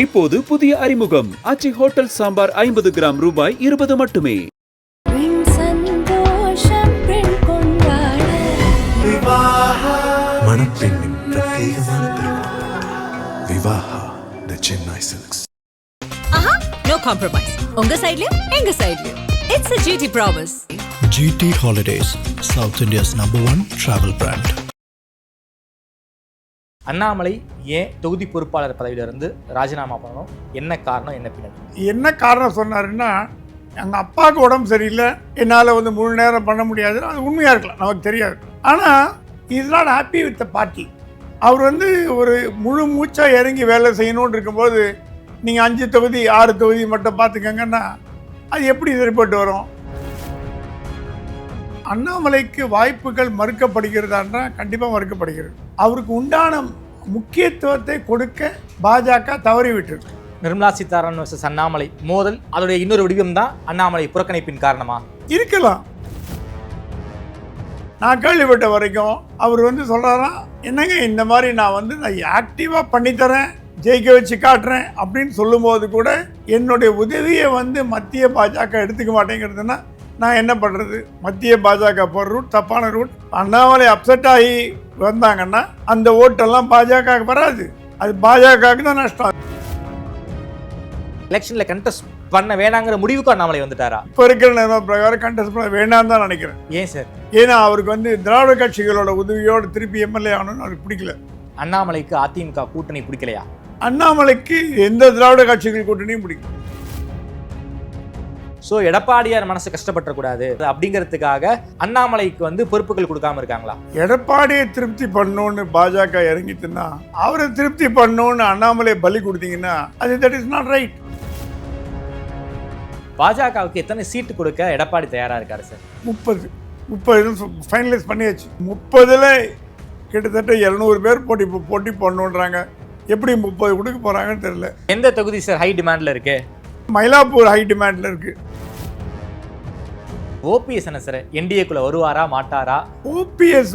இப்போது புதிய அறிமுகம் ஆச்சி ஹோட்டல் சாம்பார் 50 கிராம் ரூபாய் 20 மட்டுமே. மணப்பெண்ணின் பிரத்யேகமான திருமணம் விவாஹா தி சென்னை சில்க்ஸ். No compromise. உங்க சைடுலயும் எங்க சைடுலயும். It's a GT promise. GT Holidays, South India's #1 travel brand. Annamalai ஏன் தொகுதி பொறுப்பாளர் பதவியிலிருந்து ராஜினாமா பண்ணணும்? என்ன காரணம், என்ன பின்னணி? என்ன காரணம் சொன்னாருன்னா, எங்கள் அப்பாவுக்கு உடம்பு சரியில்லை, என்னால் முழு நேரம் பண்ண முடியாது. அது உண்மையாக இருக்கலாம், நமக்கு தெரியாது. ஆனால் is not happy with the party. அவர் ஒரு முழு மூச்சாக இறங்கி வேலை செய்யணும்னு இருக்கும்போது நீங்கள் 5 தொகுதி 6 தொகுதி மட்டும் பார்த்துக்கங்கன்னா அது எப்படி சரிப்பட்டு வரும்? அண்ணாமலைக்கு வாய்ப்புகள் மறுக்கப்படுகிறதான்றா கண்டிப்பாக மறுக்கப்படுகிறது. அவருக்கு உண்டான முக்கியத்துவத்தை கொடுக்க பாஜக தவறிவிட்டது. நிர்மலா சீதாராமன் வர்சஸ் அண்ணாமலை மோதல், அதோடைய இன்னொரு வடிவம் தான் அண்ணாமலை புறக்கணிப்பின் காரணமா இருக்கலாம். நான் கேள்விப்பட்ட வரைக்கும் அவர் சொல்கிறாராம், என்னங்க இந்த மாதிரி நான் ஆக்டிவாக பண்ணித்தரேன், ஜெயிக்க வச்சு காட்டுறேன் அப்படின்னு சொல்லும்போது கூட என்னுடைய உதவியை மத்திய பாஜக எடுத்துக்க மாட்டேங்கிறதுனா நான் என்ன பண்ணுறது? மத்திய பாஜக போகிற ரூட் தப்பான ரூட். அண்ணாமலை அப்செட் ஆகி வந்தாங்கன்னா அந்த ஓட்டெல்லாம் பாஜக வராது, அது பாஜகவுக்கு தான் நஷ்டம். எலெக்ஷனில் கண்டெஸ்ட் பண்ண வேணாங்கிற முடிவுக்கு அண்ணாமலை வந்துட்டாரா? இப்போ இருக்கிற நிலைமை பிரகாரம் கண்டெஸ்ட் பண்ண வேண்டாம் தான் நினைக்கிறேன். ஏன் சார்? ஏன்னா அவருக்கு திராவிட கட்சிகளோட உதவியோடு திருப்பி எம்எல்ஏ ஆகணும்னு அவருக்கு பிடிக்கல. அண்ணாமலைக்கு அதிமுக கூட்டணி பிடிக்கலையா? அண்ணாமலைக்கு எந்த திராவிட கட்சிகள் கூட்டணியும் பிடிக்கும். ஸோ எடப்பாடியார் மனசு கஷ்டப்படக்கூடாது அப்படிங்கிறதுக்காக அண்ணாமலைக்கு பொறுப்புகள் கொடுக்காம இருக்காங்களா? எடப்பாடியை திருப்தி பண்ணணும்னு பாஜக இறங்கிட்டுன்னா, அவரை திருப்தி பண்ணணும்னு அண்ணாமலை பலி கொடுத்தீங்கன்னா அது தட் இஸ் நாட் ரைட். பாஜகவுக்கு எத்தனை சீட்டு கொடுக்க எடப்பாடி தயாரா இருக்காரு சார்? 30 ஃபைனலைஸ் பண்ணியாச்சு. 30ல் கிட்டத்தட்ட 200 பேர் போட்டி பண்ணணுன்றாங்க. எப்படி 30 கொடுக்க போறாங்கன்னு தெரியல. எந்த தொகுதி சார் ஹை டிமாண்ட்ல இருக்கு? மயிலாப்பூர் ஹை டிமாண்ட்ல இருக்கு. ஓபிஎஸ் என்ன சார், என்டிஏக்குள்ள வருவாரா மாட்டாரா? ஓபிஎஸ்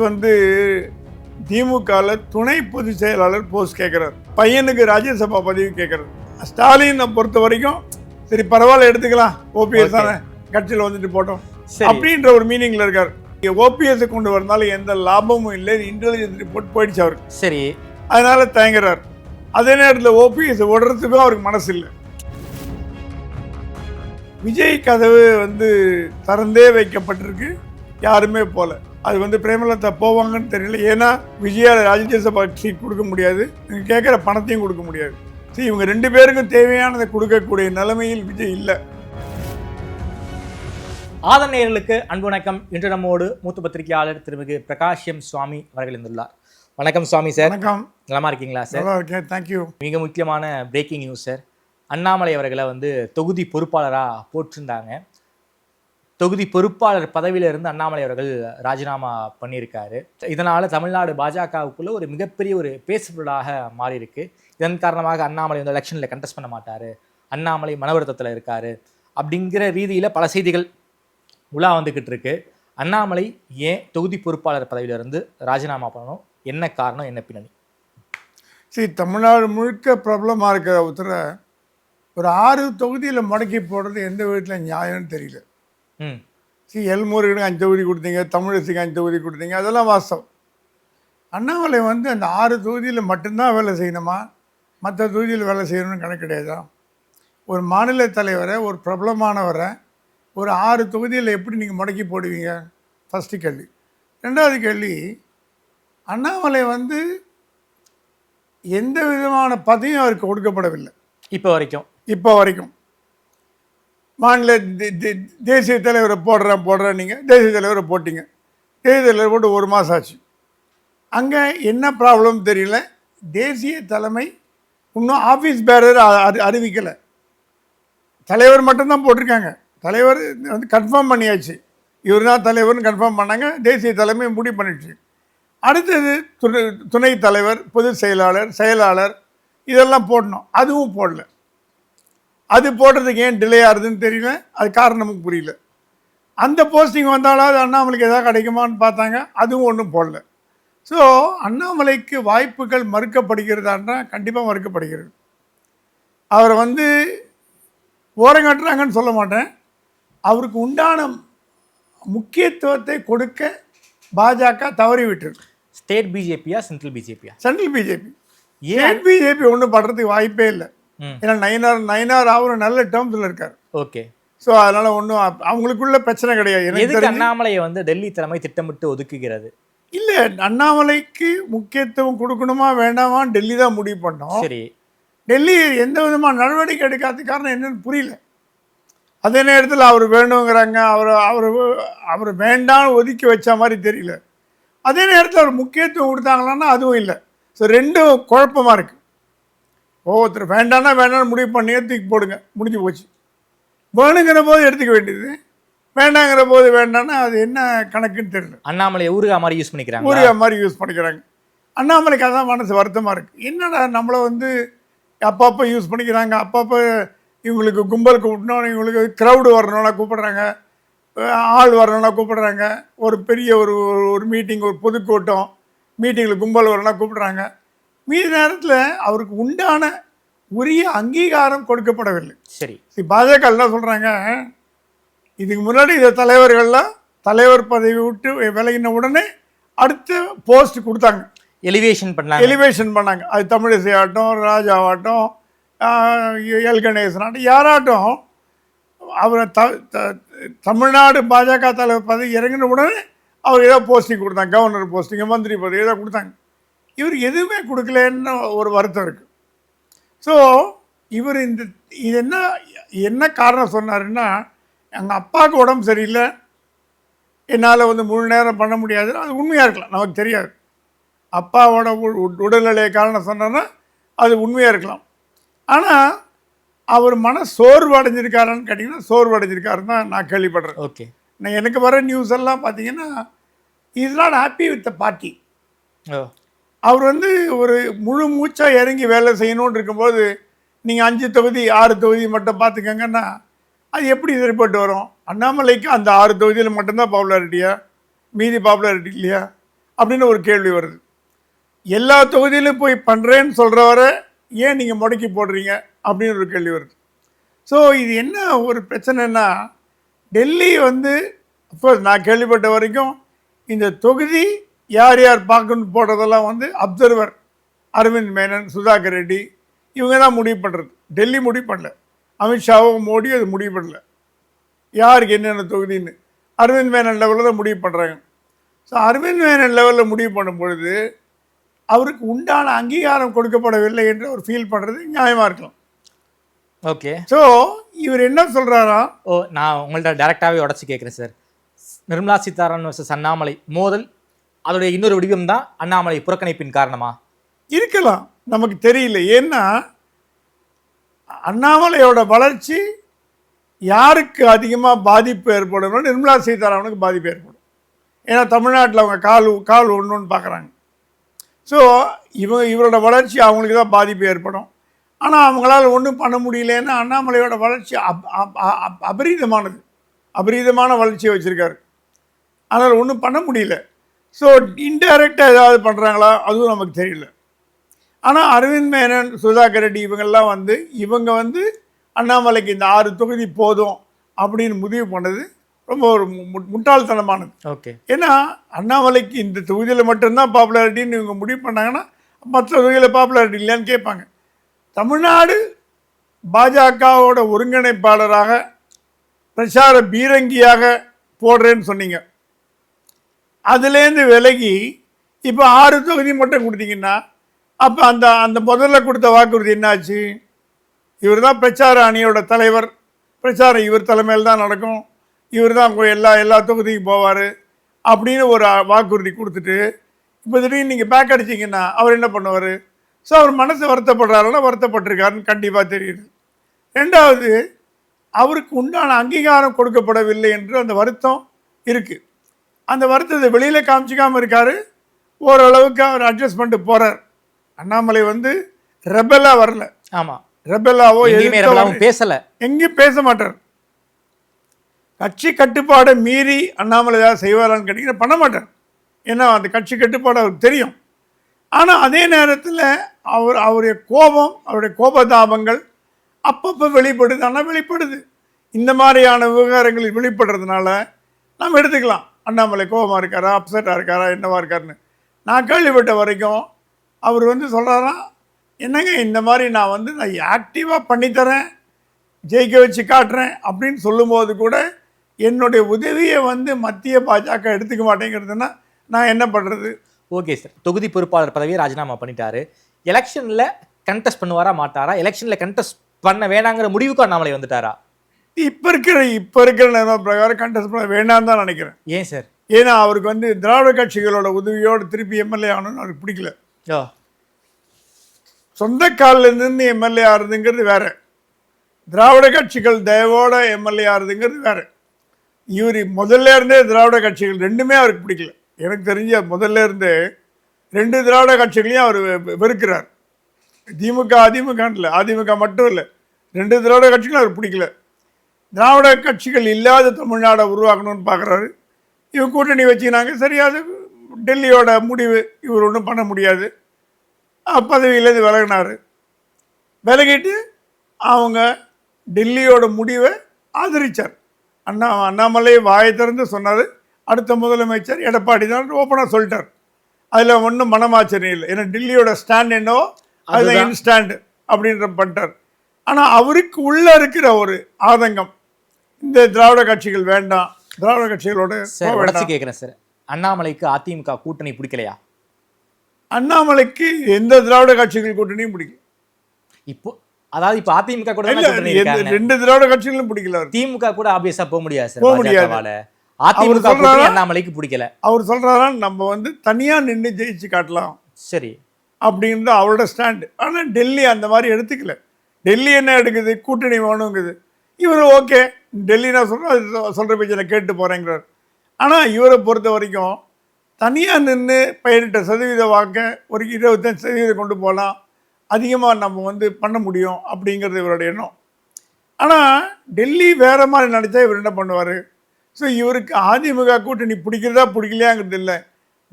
திமுகல துணை பொதுச் செயலாளர் போஸ்ட் கேட்கிறார், பையனுக்கு ராஜ்யசபா பதவி கேட்கிறார். ஸ்டாலினை பொறுத்த வரைக்கும் சரி பரவாயில்ல எடுத்துக்கலாம், ஓபிஎஸ் தானே கட்சியில் போட்டோம் அப்படின்ற ஒரு மீனிங்ல இருக்கார். ஓபிஎஸ் கொண்டு வரனால எந்த லாபமும் இல்லை, இன்டெலிஜென்ஸ் ரிப்போர்ட் போயிடுச்சு அவருக்கு. சரி, அதனால தயங்குறார். அதே நேரத்தில் ஓபிஎஸ் விடுறதுக்கும் அவருக்கு மனசு இல்லை. விஜய் கதவு திறந்தே வைக்கப்பட்டிருக்கு, யாருமே போல. அது பிரேமலதா போவாங்கன்னு தெரியல. ஏன்னா விஜயால ராஜ்யசபா சீட் கொடுக்க முடியாது, நீங்கள் கேட்குற பணத்தையும் கொடுக்க முடியாது. சரி, இவங்க 2 பேருக்கும் தேவையானதை கொடுக்கக்கூடிய நிலைமையில் விஜய் இல்லை. ஆதன் நேயர்களுக்கு அன்பு வணக்கம். இன்று நம்மோடு மூத்த பத்திரிகையாளர் திருமிகு பிரகாஷ் எம் சுவாமி அவர்கள் இருந்துள்ளார். வணக்கம் சுவாமி சார். வணக்கம். நலமா இருக்கீங்களா சார்? நல்லா இருக்கேன், தேங்க்யூ. மிக முக்கியமான பிரேக்கிங் நியூஸ் சார். அண்ணாமலை அவர்களை தொகுதி பொறுப்பாளராக போட்டிருந்தாங்க. தொகுதி பொறுப்பாளர் பதவியிலிருந்து அண்ணாமலை அவர்கள் ராஜினாமா பண்ணியிருக்காரு. இதனால் தமிழ்நாடு பாஜகவுக்குள்ள ஒரு மிகப்பெரிய ஒரு பேசுபொருளாக மாறி இருக்கு. இதன் காரணமாக அண்ணாமலை எலெக்ஷனில் கண்டெஸ்ட் பண்ண மாட்டார், அண்ணாமலை மனவருத்தத்தில் இருக்கார் அப்படிங்கிற ரீதியில் பல செய்திகள் உலா வந்துக்கிட்டு இருக்கு. அண்ணாமலை ஏன் தொகுதி பொறுப்பாளர் பதவியிலிருந்து ராஜினாமா பண்ணணும்? என்ன காரணம், என்ன பின்னணி? சரி, தமிழ்நாடு முழுக்க ப்ராப்ளமாக இருக்கிற ஒருத்தர ஒரு 6 தொகுதியில் முடக்கி போடுறது எந்த விதத்தில் நியாயம்னு தெரியல. சரி, எல்முருகனுக்கு 5 தொகுதி கொடுத்தீங்க, தமிழிசைக்கு 5 தொகுதி கொடுத்தீங்க, அதெல்லாம் வாஸ்தவம். அண்ணாமலை அந்த 6 தொகுதியில் மட்டும்தான் வேலை செய்யணுமா, மற்ற தொகுதியில் வேலை செய்யணும்னு கணக்கு கிடையாதா? ஒரு மாநில தலைவரை, ஒரு பிரபலமானவரை ஒரு 6 தொகுதியில் எப்படி நீங்கள் முடக்கி போடுவீங்க? ஃபஸ்ட்டு கேள்வி. 2வது கேள்வி, அண்ணாமலை எந்த விதமான பதவியும் அவருக்கு கொடுக்கப்படவில்லை இப்போ வரைக்கும். மாநில தேசிய தலைவரை போடுறேன் நீங்கள் தேசிய தலைவரை போட்டிங்க, தேசிய தலைவர் போட்டு 1 மாதம் ஆச்சு. அங்கே என்ன ப்ராப்ளம் தெரியல. தேசிய தலைமை இன்னும் ஆஃபீஸ் பேரர் அறிவிக்கலை, தலைவர் மட்டும்தான் போட்டிருக்காங்க. தலைவர் கன்ஃபார்ம் பண்ணியாச்சு, இவர் தான் தலைவர்னு கன்ஃபார்ம் பண்ணாங்க, தேசிய தலைமை முடிவு பண்ணிடுச்சு. அடுத்தது துணை தலைவர், பொதுச் செயலாளர் இதெல்லாம் போடணும், அதுவும் போடல. அது போடுறதுக்கு ஏன் டிலே ஆகுதுன்னு தெரியல, அது காரணமும் புரியல. அந்த போஸ்டிங் வந்தாலும் அண்ணாமலைக்கு எதாவது கிடைக்குமான்னு பார்த்தாங்க, அதுவும் ஒன்றும் போடல. ஸோ அண்ணாமலைக்கு வாய்ப்புகள் மறுக்கப்படுகிறதான்றா கண்டிப்பாக மறுக்கப்படுகிறது. அவரை வந்து ஓரங்கட்டுறாங்கன்னு சொல்ல மாட்டேன். அவருக்கு உண்டான முக்கியத்துவத்தை கொடுக்க பாஜக தவறி விட்டது. ஸ்டேட் பிஜேபியா சென்ட்ரல் பிஜேபியா? Central BJP. ஸ்டேட் பிஜேபி ஒன்றும் படுறதுக்கு வாய்ப்பே இல்லை. ஏன்னா நயினார் அவரும் நல்ல டேர்ம்ஸில் இருக்கார். ஓகே. ஸோ அதனால் ஒன்றும் அவங்களுக்குள்ள பிரச்சனை கிடையாது. எதுக்கு அண்ணாமலையை வந்து டெல்லி தலைமை திட்டமிட்டு ஒதுக்குகிறது? இல்லை, அண்ணாமலைக்கு முக்கியத்துவம் கொடுக்கணுமா வேண்டாமான்னு டெல்லி தான் முடிவு பண்ணோம். சரி, டெல்லி எந்த விதமான நடவடிக்கை எடுக்காத காரணம் என்னன்னு புரியல. அதே நேரத்தில் அவர் வேணுங்கிறாங்க, அவர் வேண்டாம்னு ஒதுக்கி வச்ச மாதிரி தெரியல. அதே நேரத்தில் அவர் முக்கியத்துவம் கொடுத்தாங்களான்னா அதுவும் இல்லை. ஸோ ரெண்டும் குழப்பமாக இருக்குது. ஒவ்வொருத்தர் வேண்டாம்னா வேண்டாம்னு முடிவு பண்ணி தூக்கி போடுங்க, முடிஞ்சு போச்சு. வேணுங்கிற போது எடுத்துக்க வேண்டியது, வேண்டாங்கிற போது வேண்டாம்னா அது என்ன கணக்குன்னு தெரியல. அண்ணாமலை ஊருகா மாதிரி யூஸ் பண்ணிக்கிறாங்க, ஊருகா மாதிரி யூஸ் பண்ணிக்கிறாங்க. அண்ணாமலைக்கு அதான் மனசு வருத்தமாக இருக்குது. என்னடா நம்மளை வந்து அப்பப்போ யூஸ் பண்ணிக்கிறாங்க, அப்பப்போ இவங்களுக்கு கும்பல் கூப்பிடணும், இவங்களுக்கு க்ரௌடு வரணும்னா கூப்பிடுறாங்க, ஆள் வரணும்னா கூப்பிடுறாங்க, ஒரு பெரிய ஒரு மீட்டிங், ஒரு பொதுக்கூட்டம் மீட்டிங்கில் கும்பல் வரணும்னா கூப்பிடுறாங்க. மீதி நேரத்தில் அவருக்கு உண்டான உரிய அங்கீகாரம் கொடுக்கப்படவில்லை. சரி, பாஜக என்ன சொல்கிறாங்க, இதுக்கு முன்னாடி இந்த தலைவர்கள்லாம் தலைவர் பதவி விட்டு விலகின உடனே அடுத்த போஸ்ட் கொடுத்தாங்க, எலிவேஷன் பண்ணாங்க. அது தமிழிசை ஆகட்டும், ராஜாவாகட்டும், எல் கணேசன் ஆகட்டும், யாராகட்டும் அவரை தமிழ்நாடு பாஜக தலைவர் பதவி இறங்கின உடனே அவர் ஏதோ போஸ்டிங் கொடுத்தாங்க, கவர்னர் போஸ்டிங், மந்திரி பதவி ஏதோ கொடுத்தாங்க. இவர் எதுவுமே கொடுக்கலன்னு ஒரு வருத்தம் இருக்குது. ஸோ இவர் இது என்ன காரணம் சொன்னாருன்னா, எங்கள் அப்பாவுக்கு உடம்பு சரியில்லை, என்னால் வந்து முழு நேரம் பண்ண முடியாது. அது உண்மையாக இருக்கலாம், நமக்கு தெரியாது. அப்பாவோட உடல்நிலை காரணம் சொன்னோன்னா அது உண்மையாக இருக்கலாம். ஆனால் அவர் சோர்வு அடைஞ்சிருக்காருன்னு கேட்டிங்கன்னா சோர்வு அடைஞ்சிருக்காருன்னு தான் நான் கேள்விப்படுறேன். ஓகே. நான் எனக்கு வர நியூஸ் எல்லாம் பார்த்தீங்கன்னா is not happy with the party. அவர் வந்து ஒரு முழு மூச்சாக இறங்கி வேலை செய்யணும்னு இருக்கும்போது நீங்கள் 5 தொகுதி 6 தொகுதி மட்டும் பார்த்துக்கங்கன்னா அது எப்படி சரிப்பட்டு வரும்? அண்ணாமலைக்கு அந்த 6 தொகுதியில் மட்டும்தான் பாப்புலாரிட்டியா, மீதி பாப்புலாரிட்டி இல்லையா அப்படின்னு ஒரு கேள்வி வருது. எல்லா தொகுதியிலும் போய் பண்ணுறேன்னு சொல்கிறவரை ஏன் நீங்கள் முடக்கி போடுறீங்க அப்படின்னு ஒரு கேள்வி வருது. ஸோ இது என்ன ஒரு பிரச்சனைன்னா, டெல்லி வந்து அஃப்கோர்ஸ் நான் கேள்விப்பட்ட வரைக்கும் இந்த தொகுதி யார் யார் பார்க்கணுன்னு போடுறதெல்லாம் வந்து அப்சர்வர் அரவிந்த் மேனன், சுதாகர் ரெட்டி இவங்க தான் முடிவு பண்ணுறது. டெல்லி முடிவு பண்ணல, அமித்ஷாவும் மோடி அது முடிவு பண்ணல யாருக்கு என்னென்ன தொகுதின்னு. அரவிந்த் மேனன் லெவலில் தான் முடிவு பண்ணுறாங்க. ஸோ அரவிந்த் மேனன் லெவலில் முடிவு பண்ணும் பொழுது அவருக்கு உண்டான அங்கீகாரம் கொடுக்கப்படவில்லை என்று அவர் ஃபீல் பண்ணுறது நியாயமாக இருக்கலாம். ஓகே. ஸோ இவர் என்ன சொல்கிறாரா? நான் உங்கள்கிட்ட டேரெக்டாகவே உடச்சி கேட்குறேன் சார். நிர்மலா சீதாராமன் வர்சஸ் அண்ணாமலை மோதல், அதோடைய இன்னொரு வடிவம் தான் அண்ணாமலை புறக்கணிப்பின் காரணமா இருக்கலாம், நமக்கு தெரியல. ஏன்னா அண்ணாமலையோட வளர்ச்சி யாருக்கு அதிகமாக பாதிப்பு ஏற்படும்? நிர்மலா சீதாராமனுக்கு பாதிப்பு ஏற்படும். ஏன்னா தமிழ்நாட்டில் அவங்க கால் ஒன்று பார்க்குறாங்க. ஸோ இவரோட வளர்ச்சி அவங்களுக்கு தான் பாதிப்பு ஏற்படும். ஆனால் அவங்களால ஒன்றும் பண்ண முடியலன்னா அண்ணாமலையோட வளர்ச்சி அபரீதமான வளர்ச்சியை வச்சுருக்காரு. அதனால் ஒன்றும் பண்ண முடியல. ஸோ இன்டைரக்டாக ஏதாவது பண்ணுறாங்களா அதுவும் நமக்கு தெரியல. ஆனால் அரவிந்த் மேனன், சுதாகர் ரெட்டி இவங்க வந்து அண்ணாமலைக்கு இந்த 6 தொகுதி போதும் அப்படின்னு முடிவு பண்ணது ரொம்ப ஒரு முட்டாள்தனமானது. ஓகே. ஏன்னா அண்ணாமலைக்கு இந்த தொகுதியில் மட்டும்தான் பாப்புலாரிட்டின்னு இவங்க முடிவு பண்ணாங்கன்னா மற்ற தொகுதியில் பாப்புலாரிட்டி இல்லையான்னு கேட்பாங்க. தமிழ்நாடு பாஜகவோட ஒருங்கிணைப்பாளராக பிரச்சார பீரங்கியாக போடுறேன்னு சொன்னீங்க, அதுலேருந்து விலகி இப்போ 6 தொகுதி மட்டும் கொடுத்தீங்கன்னா அப்போ அந்த முதல்ல கொடுத்த வாக்குறுதி என்னாச்சு? இவர் தான் பிரச்சார அணியோட தலைவர், பிரச்சாரம் இவர் தலைமையில் தான் நடக்கும், இவர் தான் எல்லா தொகுதிக்கும் போவார் அப்படின்னு ஒரு வாக்குறுதி கொடுத்துட்டு இப்போ திடீர்னு நீங்கள் பேக் அடிச்சிங்கன்னா அவர் என்ன பண்ணுவார்? ஸோ அவர் மனசு வருத்தப்படுறாருன்னா வருத்தப்பட்டிருக்காருன்னு கண்டிப்பாக தெரியுது. ரெண்டாவது, அவருக்கு உண்டான அங்கீகாரம் கொடுக்கப்படவில்லை என்று அந்த வருத்தம் இருக்குது. அந்த வருத்தத்தை வெளியில் காமிச்சிக்காமல் இருக்கார். ஓரளவுக்கு அவர் அட்ஜஸ்ட் பண்ணிட்டு போகிறார். அண்ணாமலை வந்து ரெபலாக வரல. ஆமாம், ரெபலாவோ பேசலை, எங்கேயும் பேச மாட்டார். கட்சி கட்டுப்பாடை மீறி அண்ணாமலை ஏதாவது செய்வாரான்னு கேட்டிங்கன்னா பண்ண மாட்டார். ஏன்னா அந்த கட்சி கட்டுப்பாடு அவருக்கு தெரியும். ஆனால் அதே நேரத்தில் அவருடைய கோபம், அவருடைய கோபதாபங்கள், அப்பப்போ வெளிப்படுது. ஆனால் வெளிப்படுது. இந்த மாதிரியான விவகாரங்களில் வெளிப்படுறதுனால நம்ம எடுத்துக்கலாம். அண்ணாமலை கோபமாக இருக்காரா, அப்செட்டாக இருக்காரா, என்னவா இருக்காருன்னு. நான் கேள்விப்பட்ட வரைக்கும் அவர் வந்து சொல்கிறாராம், என்னங்க இந்த மாதிரி நான் ஆக்டிவாக பண்ணித்தரேன், ஜெயிக்க வச்சு காட்டுறேன் அப்படின்னு சொல்லும்போது கூட என்னுடைய உதவியை மத்திய பாஜக எடுத்துக்க மாட்டேங்கிறதுன்னா நான் என்ன பண்ணுறது? ஓகே சார், தொகுதி பொறுப்பாளர் பதவியை ராஜினாமா பண்ணிட்டாரு. எலெக்ஷனில் கண்டெஸ்ட் பண்ணுவாரா மாட்டாரா? எலெக்ஷனில் கண்டெஸ்ட் பண்ண வேணாங்கிற முடிவுக்கு அண்ணாமலை வந்துட்டாரா? இப்போ இருக்கிற நிலைமை பிரகாரம் கண்டெஸ்ட் பண்ண வேண்டாம் தான் நினைக்கிறேன். ஏன் சார்? ஏன்னா அவருக்கு திராவிட கட்சிகளோட உதவியோடு திருப்பி எம்எல்ஏ ஆகணும்னு அவருக்கு பிடிக்கல. சொந்த காலில் நின்று எம்எல்ஏ ஆகுறதுங்கிறது வேற, திராவிட கட்சிகள் தயவோட எம்எல்ஏ ஆகுறதுங்கிறது வேற. இவர் முதல்ல இருந்தே திராவிட கட்சிகள் ரெண்டுமே அவருக்கு பிடிக்கல. எனக்கு தெரிஞ்ச முதல்ல இருந்தே 2 திராவிட கட்சிகளையும் அவர் வெறுக்கிறார். திமுக அதிமுக அதிமுக மட்டும் இல்லை, 2 திராவிட கட்சிகளும் அவருக்கு பிடிக்கல. திராவிட கட்சிகள் இல்லாத தமிழ்நாடை உருவாக்கணும்னு பார்க்குறாரு. இவங்க கூட்டணி வச்சுக்கினாங்க. சரியாது, டெல்லியோட முடிவு, இவர் ஒன்றும் பண்ண முடியாது. பதவியிலேருந்து விலகினார். விலகிட்டு அவங்க டெல்லியோட முடிவை ஆதரித்தார். அண்ணாமலை வாயை திறந்து சொன்னார், அடுத்த முதலமைச்சர் எடப்பாடி தான் ஓப்பனாக சொல்லிட்டார். அதில் ஒன்றும் மனமாச்சரியம் இல்லை. ஏன்னா டெல்லியோட ஸ்டாண்ட் என்னவோ அதில் இன்ஸ்டாண்ட் அப்படின்ற பண்ணிட்டார். ஆனால் அவருக்கு உள்ளே இருக்கிற ஒரு ஆதங்கம், இந்த திராவிட கட்சிகள் வேண்டாம், திராவிட கட்சிகளோட கேட்குறேன் சார், அண்ணாமலைக்கு அதிமுக கூட்டணி பிடிக்கலையா? அண்ணாமலைக்கு எந்த திராவிட கட்சிகள் கூட்டணியும் பிடிக்கல. அதாவது இப்போ அதிமுக கூட 2 திராவிட கட்சிகளும் பிடிக்கல. திமுக கூட ஆப்வியஸா போக முடியாது, போக முடியாது. அதிமுக அண்ணாமலைக்கு பிடிக்கல. அவர் சொல்றாரா, நம்ம தனியா நின்று ஜெயிச்சு காட்டலாம், சரி அப்படின்னு அவரோட ஸ்டாண்டு. ஆனால் டெல்லி அந்த மாதிரி எடுத்துக்கல. டெல்லி என்ன எடுக்குது, கூட்டணி வேணுங்குது. இவர் ஓகே, டெல்லி நான் சொல்கிற பேச்சு நான் கேட்டு போகிறேங்கிறார். ஆனால் இவரை பொறுத்த வரைக்கும் தனியாக நின்று 18% வாக்க ஒரு 25% கொண்டு போகலாம், அதிகமாக நம்ம பண்ண முடியும் அப்படிங்கிறது இவரோட எண்ணம். ஆனால் டெல்லி வேறு மாதிரி நினச்சா இவர் என்ன பண்ணுவார்? ஸோ இவருக்கு அதிமுக கூட்டணி பிடிக்கிறதா பிடிக்கலையாங்கிறது இல்லை,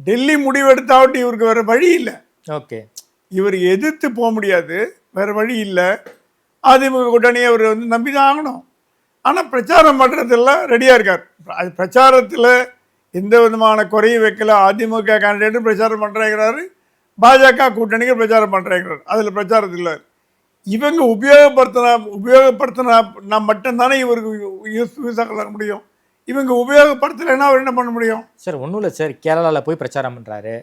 டெல்லி முடிவெடுத்தாவட்டு இவருக்கு வேறு வழி இல்லை. ஓகே, இவர் எதிர்த்து போக முடியாது, வேறு வழி இல்லை. அதிமுக கூட்டணியை அவர் நம்பி தான் ஆகணும். ஆனால் பிரச்சாரம் பண்ணுறதெல்லாம் ரெடியாக இருக்கார். அது பிரச்சாரத்தில் எந்த விதமான குறையும் வைக்கல. அதிமுக கேண்டிடேட்டும் பிரச்சாரம் பண்ணுறேங்கிறாரு, பாஜக கூட்டணிக்கு பிரச்சாரம் பண்ணுறேங்கிறார். அதில் பிரச்சாரத்தில் இவங்க உபயோகப்படுத்தினா மட்டும்தானே இவருக்கு யூஸ் ஆக முடியும். இவங்க உபயோகப்படுத்தலைன்னா அவர் என்ன பண்ண முடியும்? சார் ஒன்றும் இல்லை சார், கேரளாவில் போய் பிரச்சாரம் பண்ணுறாரு,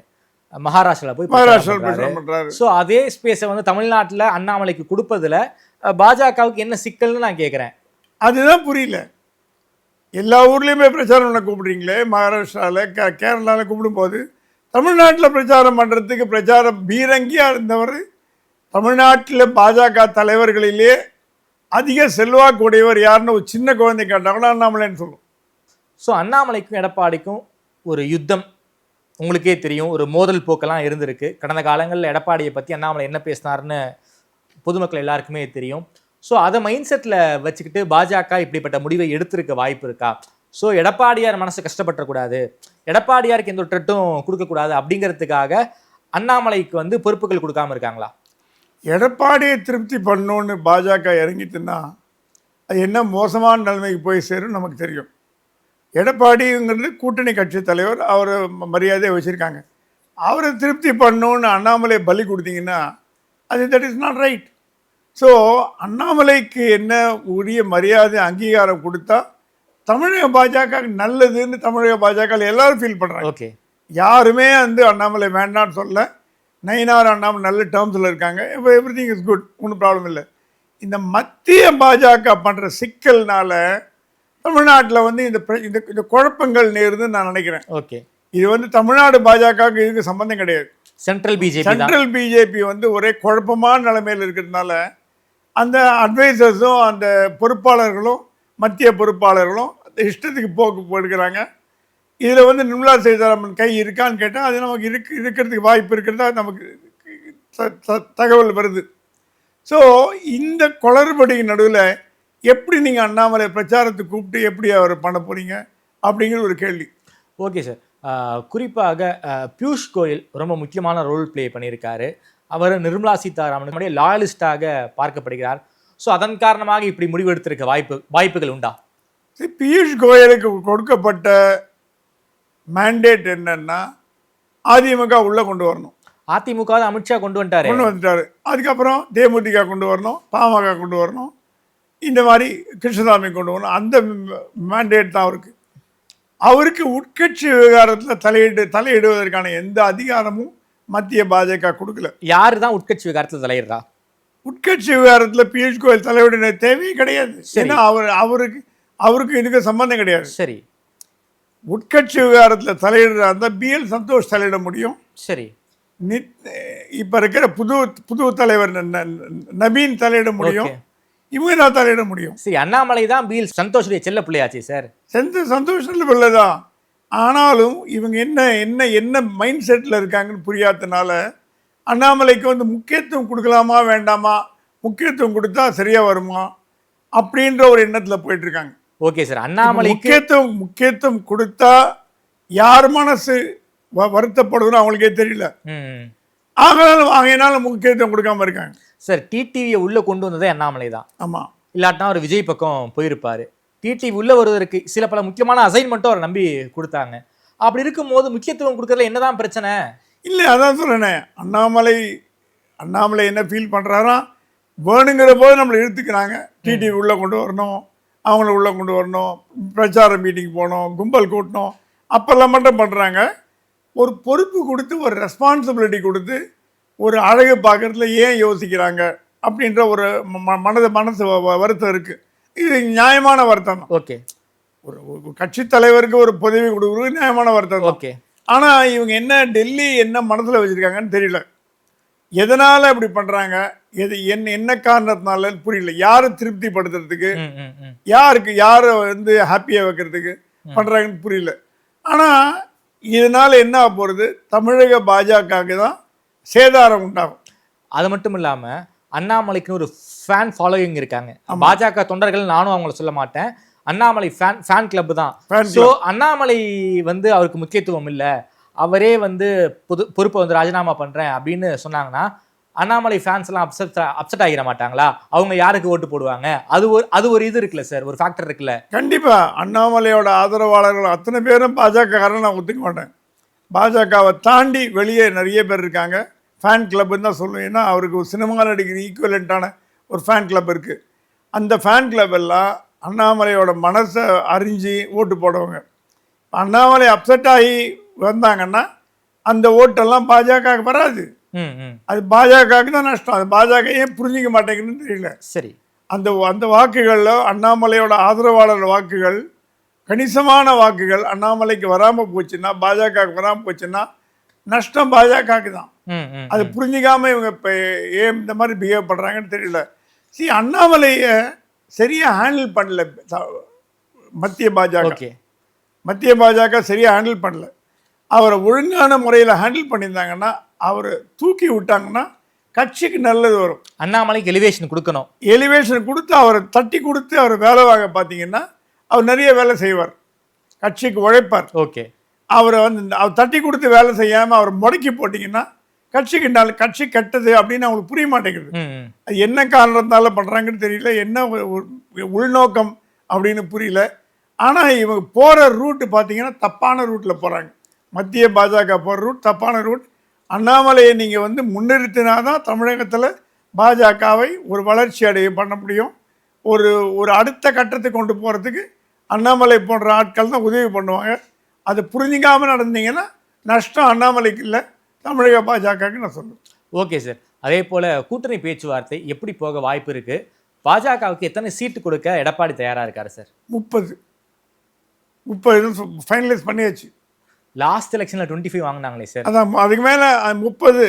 மகாராஷ்டிராவில் போய் பிரச்சாரம் பண்ணுறாரு. ஸோ அதே ஸ்பேஸை தமிழ்நாட்டில் அண்ணாமலைக்கு கொடுப்பதில் பாஜகவுக்கு என்ன சிக்கல்னு நான் கேட்குறேன். அதுதான் புரியல. எல்லா ஊர்லேயுமே பிரச்சாரம் பண்ண கூப்பிடுறீங்களே, மகாராஷ்டிராவில் கேரளாவில் கூப்பிடும்போது தமிழ்நாட்டில் பிரச்சாரம் பண்ணுறதுக்கு பிரச்சாரம் பீரங்கியாக இருந்தவர், தமிழ்நாட்டில் பாஜக தலைவர்களிலே அதிக செல்வாக்கு உடையவர் யாருன்னு ஒரு சின்ன குழந்தை கேட்டாங்கன்னா அண்ணாமலைன்னு சொல்லும். ஸோ அண்ணாமலைக்கும் எடப்பாடிக்கும் ஒரு யுத்தம் உங்களுக்கே தெரியும், ஒரு மோதல் போக்கெல்லாம் இருந்திருக்கு. கடந்த காலங்களில் எடப்பாடியை பற்றி அண்ணாமலை என்ன பேசினார்னு பொதுமக்கள் எல்லாருக்குமே தெரியும். ஸோ அதை மைண்ட் செட்டில் வச்சுக்கிட்டு பாஜக இப்படிப்பட்ட முடிவை எடுத்திருக்க வாய்ப்பு இருக்கா? ஸோ எடப்பாடியார் மனசு கஷ்டப்படக்கூடாது, எடப்பாடியாருக்கு எந்த ஒரு ட்ரெட்டும் கொடுக்கக்கூடாது அப்படிங்கிறதுக்காக அண்ணாமலைக்கு பொறுப்புகள் கொடுக்காம இருக்காங்களா? எடப்பாடியை திருப்தி பண்ணணுன்னு பாஜக இறங்கிட்டுன்னா அது என்ன மோசமான நிலைமைக்கு போய் சேரும் நமக்கு தெரியும். எடப்பாடிங்கிறது கூட்டணி கட்சி தலைவர், அவரை மரியாதையை வச்சுருக்காங்க. அவரை திருப்தி பண்ணணுன்னு அண்ணாமலை பலி கொடுத்தீங்கன்னா அது that is not right. So அண்ணாமலைக்கு என்ன உரிய மரியாதை அங்கீகாரம் கொடுத்தா தமிழக பாஜக நல்லதுன்னு தமிழக பாஜக எல்லாரும் ஃபீல் பண்ணுறாங்க. ஓகே, யாருமே அண்ணாமலை வேண்டான்னு சொல்ல. நயினார் அண்ணாமலை நல்ல டேர்ம்ஸில் இருக்காங்க, இப்போ எவ்ரி திங் இஸ் குட், ஒன்றும் ப்ராப்ளம் இல்லை. இந்த மத்திய பாஜக பண்ணுற சிக்கல்னால தமிழ்நாட்டில் இந்த குழப்பங்கள் நேருதுன்னு நான் நினைக்கிறேன். ஓகே, இது தமிழ்நாடு பாஜகவுக்கு இதுக்கு சம்பந்தம் கிடையாது. சென்ட்ரல் பிஜேபி ஒரே குழப்பமான நிலைமையில் இருக்கிறதுனால அந்த அட்வைசர்ஸும் அந்த பொறுப்பாளர்களும் மத்திய பொறுப்பாளர்களும் இஷ்டத்துக்கு போடுக்கிறாங்க. இதில் நிர்மலா சீதாராமன் கை இருக்கான்னு கேட்டால் அது நமக்கு இருக்கிறதுக்கு வாய்ப்பு இருக்கிறதா நமக்கு தகவல் வருது. ஸோ இந்த குளறுபடி நடுவில் எப்படி நீங்கள் அண்ணாமலை பிரச்சாரத்துக்கு கூப்பிட்டு எப்படி அவர் பண்ண போகிறீங்க அப்படிங்கிற ஒரு கேள்வி. ஓகே சார், குறிப்பாக பியூஷ் கோயல் ரொம்ப முக்கியமான ரோல் ப்ளே பண்ணியிருக்காரு. அவர் நிர்மலா சீதாராமனுடைய லாயலிஸ்டாக பார்க்கப்படுகிறார். ஸோ அதன் காரணமாக இப்படி முடிவு எடுத்திருக்க வாய்ப்புகள் உண்டா? பியூஷ் கோயலுக்கு கொடுக்கப்பட்ட மேண்டேட் என்னன்னா அதிமுக உள்ள கொண்டு வரணும். அதிமுக அமித்ஷா கொண்டு வந்துட்டாரு. அதுக்கப்புறம் தேமுதிக கொண்டு வரணும், பாமக கொண்டு வரணும், இந்த மாதிரி கிருஷ்ணசாமி கொண்டு வரணும். அந்த மேண்டேட் தான் அவருக்கு உட்கட்சி விவகாரத்தில் தலையிடுவதற்கான எந்த அதிகாரமும் மத்திய பாஜக கொடுக்கல. யாரு தான் உட்கட்சி விவகாரத்தில் தலையிடுறா? உட்கட்சி விவகாரத்தில் பியூஷ் கோயல் தலையிட தேவையே கிடையாது. ஏன்னா அவருக்கு இதுக்கு சம்பந்தம் கிடையாது. சரி, உட்கட்சி விவகாரத்தில் தலையிடுறா இருந்தால் பிஎல் சந்தோஷ் தலையிட முடியும். சரி, இப்போ இருக்கிற புது தலைவர் நவீன் தலையிட முடியும். இவங்க தான் தலையிட முடியும். சரி, அண்ணாமலை தான் பிஎல் சந்தோஷுடைய செல்ல பிள்ளையாச்சு சார். சந்தோஷ் பிள்ளை தான். ஆனாலும் இவங்க என்ன மைண்ட் செட்டில் இருக்காங்கன்னு புரியாததுனால அண்ணாமலைக்கு முக்கியத்துவம் கொடுக்கலாமா வேண்டாமா, முக்கியத்துவம் கொடுத்தா சரியா வருமா அப்படின்ற ஒரு எண்ணத்தில் போயிட்டு இருக்காங்க. ஓகே சார், அண்ணாமலை முக்கியத்துவம் கொடுத்தா யார் மனசு வருத்தப்படுதுன்னு அவங்களுக்கே தெரியல. ஆகையினால முக்கியத்துவம் கொடுக்காம இருக்காங்க. சார், டிடிவியை உள்ள கொண்டு வந்ததே அண்ணாமலை தான். ஆமா, இல்லாட்டினா அவர் விஜய் பக்கம் போயிருப்பாரு. டிடிவி உள்ள வருவதற்கு சில பல முக்கியமான அசைன்மெண்ட்டும் அவர் நம்பி கொடுத்தாங்க. அப்படி இருக்கும்போது முக்கியத்துவம் கொடுக்கறதுல என்னதான் பிரச்சனை? இல்லை, அதான் சொல்றேன். அண்ணாமலை என்ன ஃபீல் பண்றாரா, வேணுங்கிற போது நம்மளை இழுத்துக்கிறாங்க. டிடிவி உள்ள கொண்டு வரணும், அவங்கள உள்ள கொண்டு வரணும், பிரச்சார மீட்டிங் போகணும், கும்பல் கூட்டணும், அப்பெல்லாம் மட்டும் பண்றாங்க. ஒரு பொறுப்பு கொடுத்து, ஒரு ரெஸ்பான்சிபிலிட்டி கொடுத்து, ஒரு அழகு பார்க்கறதுல ஏன் யோசிக்கிறாங்க அப்படின்ற ஒரு மனசு வருத்தம் இருக்கு. இது நியாயமான வருத்தம் தான். ஓகே, ஒரு கட்சி தலைவருக்கு ஒரு பதவி கொடுக்குறது நியாயமான வருத்தம். ஓகே, ஆனா இவங்க டெல்லி என்ன மனசுல வச்சிருக்காங்கன்னு தெரியல. எதனால இப்படி பண்றாங்க, என்ன காரணத்தினால புரியல. யாரை திருப்திப்படுத்துறதுக்கு, யாரை ஹாப்பியா வைக்கிறதுக்கு பண்றாங்கன்னு புரியல. ஆனா இதனால என்ன போறது, தமிழக பாஜகவுக்கு தான் சேதாரம் உண்டாகும். அது மட்டும் இல்லாம அண்ணாமலைக்குன்னு ஒரு ஃபேன் ஃபாலோயிங் இருக்காங்க. பாஜக தொண்டர்கள், நானும் அவங்கள சொல்ல மாட்டேன், அண்ணாமலை ஃபேன் கிளப் தான். ஸோ அண்ணாமலை அவருக்கு முக்கியத்துவம் இல்லை, அவரே பொறுப்பை ராஜினாமா பண்றேன் அப்படின்னு சொன்னாங்கன்னா அண்ணாமலை ஃபேன்ஸ் எல்லாம் அப்செட் ஆகிட மாட்டாங்களா? அவங்க யாருக்கு ஓட்டு போடுவாங்க? அது ஒரு இது இருக்குல்ல சார், ஒரு ஃபேக்டர் இருக்குல்ல. கண்டிப்பா அண்ணாமலையோட ஆதரவாளர்கள் அத்தனை பேரும் பாஜக நான் ஒத்துக்க மாட்டேன். பாஜகவை தாண்டி வெளியே நிறைய பேர் இருக்காங்க. ஃபேன் கிளப்னு தான் சொல்லுவேன். ஏன்னா அவருக்கு ஒரு சினிமா நடிகர் ஈக்குவலண்ட்டான ஒரு ஃபேன் கிளப் இருக்குது. அந்த ஃபேன் கிளப் எல்லாம் அண்ணாமலையோட மனசை அறிஞ்சு ஓட்டு போடுவாங்க. அண்ணாமலை அப்செட் ஆகி வந்தாங்கன்னா அந்த ஓட்டெல்லாம் பாஜக வராது. அது பாஜகவுக்கு தான் நஷ்டம். அது பாஜக ஏன் புரிஞ்சிக்க மாட்டேங்குதுன்னு தெரியல. சரி, அந்த வாக்குகளில் அண்ணாமலையோட ஆதரவாளர் வாக்குகள், கணிசமான வாக்குகள் அண்ணாமலைக்கு வராமல் போச்சுன்னா, பாஜகவுக்கு வராமல் போச்சுன்னா நஷ்டம் பாஜகவுக்கு தான். அது புரிஞ்சிக்காம இவங்க இப்போ ஏன் இந்த மாதிரி பிஹேவ் பண்ணுறாங்கன்னு தெரியல. அண்ணாமலையை சரியாக ஹேண்டில் பண்ணல மத்திய பாஜக சரியாக ஹேண்டில் பண்ணல. அவரை ஒழுங்கான முறையில் ஹேண்டில் பண்ணியிருந்தாங்கன்னா, அவரை தூக்கி விட்டாங்கன்னா கட்சிக்கு நல்லது வரும். அண்ணாமலைக்கு எலிவேஷன் கொடுக்கணும். எலிவேஷன் கொடுத்து அவரை தட்டி கொடுத்து அவர் வேலை வாங்க பார்த்தீங்கன்னா அவர் நிறைய வேலை செய்வார், கட்சிக்கு உழைப்பார். ஓகே, அவரை அவர் தட்டி கொடுத்து வேலை செய்யாமல் அவர் முடக்கி போட்டிங்கன்னா கட்சி கெட்டது அப்படின்னு அவங்களுக்கு புரிய மாட்டேங்குது. அது என்ன காரணத்தால பண்ணுறாங்கன்னு தெரியல, என்ன உள்நோக்கம் அப்படின்னு புரியல. ஆனால் இவங்க போகிற ரூட்டு பார்த்தீங்கன்னா தப்பான ரூட்டில் போகிறாங்க. மத்திய பாஜக போகிற ரூட் தப்பான ரூட். அண்ணாமலையை நீங்கள் முன்னிறுத்தினாதான் தமிழகத்தில் பாஜகவை ஒரு வளர்ச்சி அடைய பண்ண முடியும். ஒரு அடுத்த கட்டத்துக்கு கொண்டு போகிறதுக்கு அண்ணாமலை போன்ற ஆட்கள் தான் உதவி பண்ணுவாங்க. அது புரிஞ்சிக்காமல் நடந்தீங்கன்னா நஷ்டம் அண்ணாமலைக்கு இல்லை, தமிழக பாஜகவுக்கு நான் சொல்லுவேன். ஓகே சார், அதே போல் கூட்டணி பேச்சுவார்த்தை எப்படி போக வாய்ப்பு இருக்குது? பாஜகவுக்கு எத்தனை சீட்டு கொடுக்க எடப்பாடி தயாராக இருக்காரு சார்? 30 ஃபைனலைஸ் பண்ணியாச்சு. லாஸ்ட் எலெக்ஷனில் 25 வாங்கினாங்களே சார். அதான் அதுக்கு மேலே 30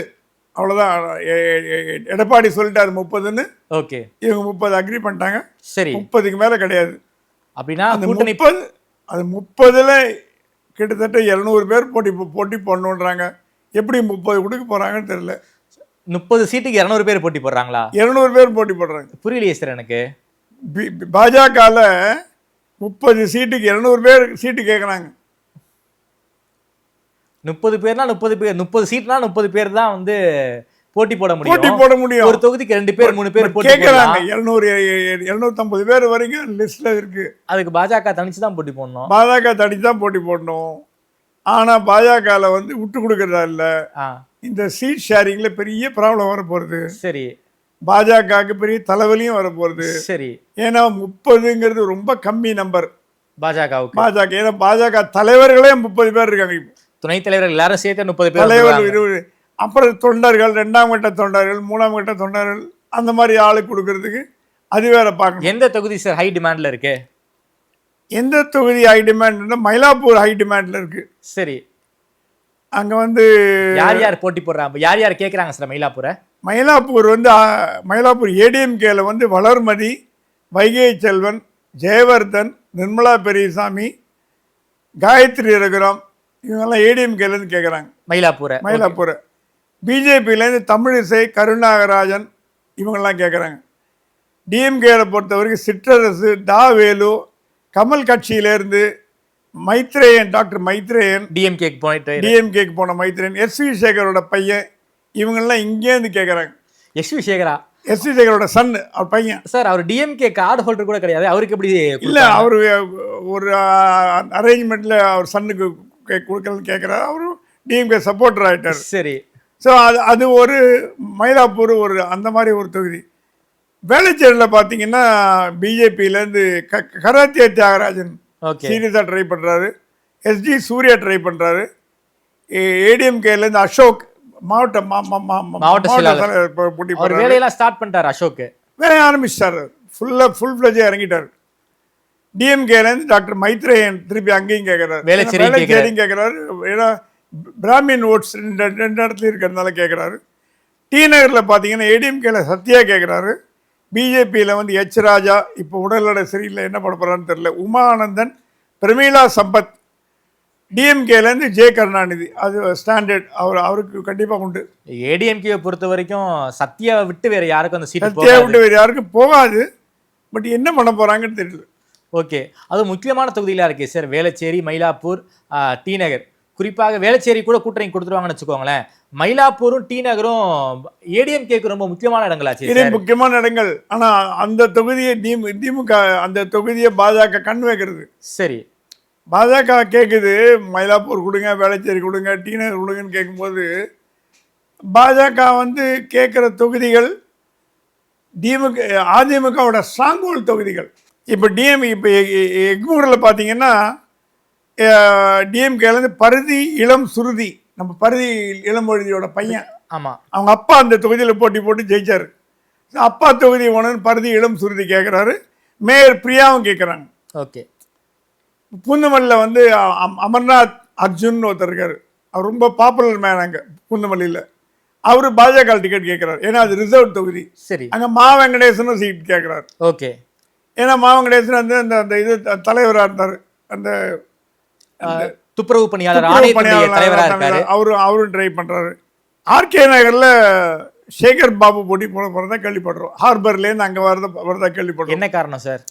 அவ்வளோதான். எடப்பாடி சொல்லிட்டாரு 30ன்னு. ஓகே, இவங்க 30 அக்ரி பண்ணிட்டாங்க. சரி, 30க்கு மேலே கிடையாது. அப்படின்னா அந்த 30ல் கிட்டத்தட்ட 200 பேர் போட்டி போடணுன்றாங்க. எப்படி 30 கொடுக்க போகிறாங்கன்னு தெரியல. 30 சீட்டுக்கு 200 பேர் போட்டி போடுறாங்களா? 200 பேர் போட்டி போடுறாங்க. புரியலையே சார் எனக்கு. பாஜகவில் 30 சீட்டுக்கு 200 பேர் சீட்டு கேட்குறாங்க. 30 பேர்னா 30 பேர், 30 சீட்னா 30 பேர் தான் போட்டி போட போட்டி முடியும். போட முடியும். ஒரு தொகுதிக்கு 2 பேர் 3 பேர் போட்டி கேட்கறாங்க. போடலாம். 250 பேர் வரைக்கும் லிஸ்ட்ல இருக்கு. அதுக்கு பாஜக தனிச்சு தான் போட்டி போடணும். பாஜக தனி தான் போட்டி போடணும். ஆனா பாஜகல வந்து விட்டு கொடுக்கறதா இல்ல. இந்த சீட் ஷேரிங்ல பெரிய ப்ராப்ளம் வர போறது. சரி. பாஜகவுக்கு பெரிய தலைவலியும் வர போறது. சரி. ஏன்னா 30ங்கிறது ரொம்ப கம்மி நம்பர் பாஜகவுக்கு. பாஜக ஏன்னா பாஜக தலைவர்களே 30 பேர் இருக்காங்க. துணைத் தலைவர்கள் எல்லாரும் சேர்த்து 30 பேர். தலைவர் 20, அப்புறம் தொண்டர்கள், 2ஆம் கட்ட தொண்டர்கள், 3ஆம் கட்ட தொண்டர்கள், அந்த மாதிரி ஆளுக்கு கொடுக்கறதுக்கு அது வேற பார்க்கணும். எந்த தொகுதி சார் ஹை டிமாண்ட்ல இருக்கு? எந்த தொகுதி ஹை டிமாண்ட்னா மயிலாப்பூர் ஹை டிமாண்ட்ல இருக்கு. சரி. அங்க வந்து யார் யார் போட்டி போடுறாங்க? யார் யார் கேட்குறாங்க சார் மயிலாப்பூரை? மயிலாப்பூர் வந்து மயிலாப்பூர் ஏடிஎம்கேல வந்து வளர்மதி, வைகை செல்வன், ஜெயவர்தன், நிர்மலா பெரியசாமி, காயத்ரி ரகுராம், இவங்கெல்லாம் ஏடிஎம்கேலேருந்து கேட்குறாங்க மயிலாப்பூரை. பிஜேபியிலேருந்து தமிழிசை, கருணாகராஜன் இவங்கெல்லாம் கேட்குறாங்க. டிஎம்கேல பொறுத்த வரைக்கும் சிற்றரசு, வேலு, கமல் கட்சியிலேருந்து மைத்ரேயன், டாக்டர் மைத்ரேயன், டிஎம்கேக்கு போன மைத்ரேயன், எஸ்வி சேகரோட பையன், இவங்கெல்லாம் இங்கேருந்து கேட்குறாங்க. எஸ்வி சேகரா? எஸ்வி சேகரோட சன், அவர் பையன். சார் அவர் டிஎம்கே கார்டு ஹோல்டர் கூட கிடையாது, அவருக்கு எப்படி? இல்லை, அவர் ஒரு அரேஞ்ச்மெண்ட்டில் அவர் சன்னுக்கு கொடுக்கலன்னு கேட்குறாரு. அவரும் டிஎம்கே சப்போர்ட்டர் ஆகிட்டார். சரி. ஸோ அது ஒரு மயிலாப்பூர் ஒரு அந்த மாதிரி ஒரு தொகுதி. வேளச்சேரியில் பார்த்தீங்கன்னா பிஜேபியிலேருந்து கராத்தே தியாகராஜன் சீரியஸாக ட்ரை பண்ணுறாரு. எஸ்டி சூர்யா ட்ரை பண்ணுறாரு. ஏடிஎம்கேலேருந்து அசோக் மாவட்ட போட்டி வேலையெல்லாம் ஸ்டார்ட் பண்ணிட்டார். அசோக் வேலையை ஆரம்பிச்சிட்டாரு, ஃபுல் ஃப்ளெஜாக இறங்கிட்டார். டிஎம்கேலேருந்து டாக்டர் மைத்ரேயன் திருப்பி அங்கேயும் கேட்குறாரு, வேலைச்சேரியும் கேட்குறாரு. ஏன்னா பிராமின் ஓட்ஸ் ரெண்டு இடத்துல இருக்கிறதுனால கேட்குறாரு. டி நகரில் பார்த்தீங்கன்னா ஏடிஎம்கேல சத்யா கேட்குறாரு. பிஜேபியில் வந்து எச் ராஜா இப்போ உடல் எடை சரியில்லை, என்ன பண்ண போகிறான்னு தெரியல. உமா ஆனந்தன், பிரமீளா சம்பத். டிஎம்கேலேருந்து ஜே கருணாநிதி, அது ஸ்டாண்டர்ட், அவருக்கு கண்டிப்பாக உண்டு. ஏடிஎம்கே பொறுத்த வரைக்கும் சத்யாவை விட்டு வேறு யாருக்கும் அந்த சீட் சத்யாவை விட்டு வேறு யாருக்கும் போகாது. பட் என்ன பண்ண போகிறாங்கன்னு தெரியல. ஓகே, அது முக்கியமான தொகுதியிலாக இருக்குது சார். வேளச்சேரி, மயிலாப்பூர், டி நகர். குறிப்பாக வேளச்சேரி கூட கூட்டணி கொடுத்துருவாங்கன்னு வச்சுக்கோங்களேன். மயிலாப்பூரும் டி நகரும் ஏடிஎம்கேக்கு ரொம்ப முக்கியமான இடங்களாச்சு. இது முக்கியமான இடங்கள். ஆனால் அந்த தொகுதியை திமுக அந்த தொகுதியை பாஜக கண் வைக்கிறது. சரி. பாஜக கேட்குது மயிலாப்பூர் கொடுங்க, வேளச்சேரி கொடுங்க, டி நகர் கொடுங்கன்னு கேட்கும்போது பாஜக வந்து கேட்குற தொகுதிகள் அதிமுகவோட ஸ்ட்ராங்ஹோல்ட் தொகுதிகள். இப்போ இப்போ எக்மூரில் பார்த்தீங்கன்னா டிஎம்கேலேருந்து பருதி இளம் சுருதி, நம்ம பருதி இளமொழியோட பையன். ஆமாம், அவங்க அப்பா அந்த தொகுதியில் போட்டு ஜெயிச்சார். அப்பா தொகுதி ஒன்று பருதி இளம் சுருதி கேட்குறாரு. மேயர் பிரியாவும் கேட்குறாங்க. ஓகே. பூந்தமல்லியில் வந்து அமர்நாத் அர்ஜுன் ஒருத்தர் இருக்கார். அவர் ரொம்ப பாப்புலர் மேன் அங்கே பூந்தமல்லியில். அவர் பாஜக டிக்கெட் கேட்குறாரு, ஏன்னா அது ரிசர்வ் தொகுதி. சரி. அங்கே மா வெங்கடேசனும் சீட் கேட்குறாரு. ஓகே. ஏன்னா மா வெங்கடேசன் வந்து அந்த இது தலைவராக இருந்தார், அந்த துப்புரவு பணியாளர் தலைவராக இருக்காரு. அவரும் ட்ரை பண்ணுறாரு. ஆர்கே நகரில் சேகர் பாபு போட்டி போட போகிறதா கேள்விப்படுறோம். ஹார்பர்லேருந்து அங்கே வரதா கேள்விப்படுறோம். என்ன காரணம் சார்?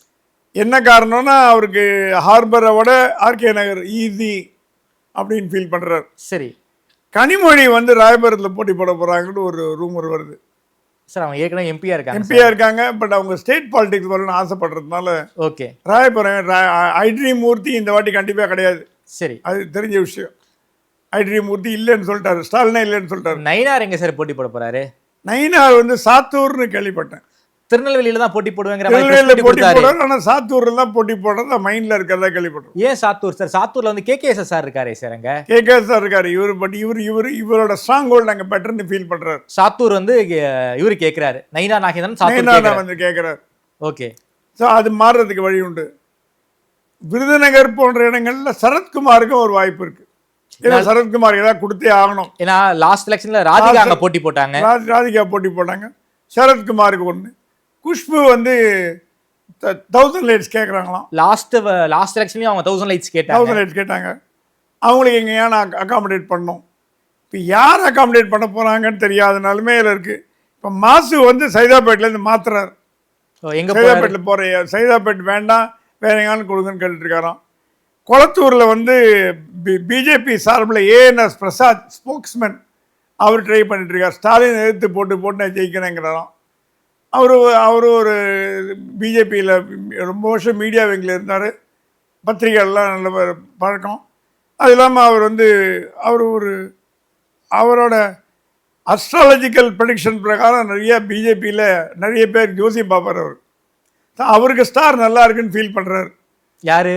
என்ன காரணம்னா அவருக்கு ஹார்பரை விட ஆர்கே நகர் ஈஸி அப்படின்னு ஃபீல் பண்ணுறாரு. சரி. கனிமொழி வந்து ராயபுரத்தில் போட்டி போட போகிறாங்கன்னு ஒரு ரூமர் வருது. சார் அவங்க ஏற்கனவே எம்பியா இருக்காங்க. பட் அவங்க ஸ்டேட் பாலிடிக்ஸ் வரணும்னு ஆசைப்படுறதுனால ஓகே ராயபுரம் ஐட்ரி மூர்த்தி இந்த வாட்டி கண்டிப்பாக கிடையாது. சரி, அது தெரிஞ்ச விஷயம். ஐட்ரி மூர்த்தி இல்லைன்னு சொல்லிட்டாரு, ஸ்டாலினே இல்லைன்னு சொல்லிட்டாரு. நயினார் எங்க சார் போட்டி போட போறாரு? நயினார் வந்து சாத்தூர்னு கேள்விப்பட்டேன். திருநெல்வேலியில தான் போட்டி போடுவேங்கிற மாதிரி போட்டி போடுறாரு. ஆனால் சாத்தூர்ல தான் போட்டி போடுறதா மைண்ட்ல இருக்கிறதா கேள்விப்பட்டோம். ஏன் சாத்தூர் சார்? சாத்தூர்ல வந்து கேகேஎஸ் சார் இருக்காரு சார். அங்க கேகேஎஸ் சார் இருக்காரு. இவரோட ஸ்ட்ராங் ஹோல்ட் அங்கே பெட்டர்னு ஃபீல் பண்றாரு. சாத்தூர் வந்து இவரு கேட்கிறாரு, நயினா நாகேந்திரன் சாத்தூர் வந்து கேட்கிறாரு. ஓகே. ஸோ அது மாறுறதுக்கு வழி உண்டு. விருதுநகர் போன்ற இடங்கள்ல சரத்குமாருக்கும் ஒரு வாய்ப்பு இருக்கு. ஏன்னா சரத்குமார் ஏதாவது கொடுத்தே ஆகணும். ஏன்னா லாஸ்ட் எலெக்ஷன்ல ராதிகா போட்டி போட்டாங்க. ராதிகா போட்டி போட்டாங்க. சரத்குமாருக்கு ஒன்று. குஷ்பு வந்து 1000 லைட்ஸ் கேட்குறாங்களாம். லாஸ்ட் எலெக்ஷன்லயும் அவங்க 1000 லைட்ஸ் கேட்டாங்க. அவங்களுக்கு எங்க ஏன்னா அகாமடேட் பண்ணோம். இப்போ யார் அகாமடேட் பண்ண போறாங்கன்னு தெரியாத நிலைமையில இருக்கு. இப்போ மாசு வந்து சைதாப்பேட்லேருந்து மாத்துறாரு. சைதாப்பேட்டில் போகிற சைதாப்பேட் வேண்டாம், வேற எங்காலும் கொடுங்கன்னு கேட்டுட்டு இருக்காராம். கொளத்தூரில் வந்து பிஜேபி சார்பில் ஏஎன்எஸ் பிரசாத் ஸ்போக்ஸ்மேன் அவர் ட்ரை பண்ணிட்டு இருக்கார். ஸ்டாலின் எதிர்த்து போட்டு நான் ஜெயிக்கிறேங்கிறாராம். அவரு ஒரு பிஜேபியில் ரொம்ப வருஷம் மீடியா விங்கில் இருந்தார். பத்திரிகைலாம் நல்ல பழக்கம். அது இல்லாமல் அவரோட அஸ்ட்ராலஜிக்கல் ப்ரெடிக்ஷன் பிரகாரம் பிஜேபியில் நிறைய பேர் ஜோசியம் பார்ப்பார். அவருக்கு ஸ்டார் நல்லா இருக்குன்னு ஃபீல் பண்ணுறாரு. யாரு?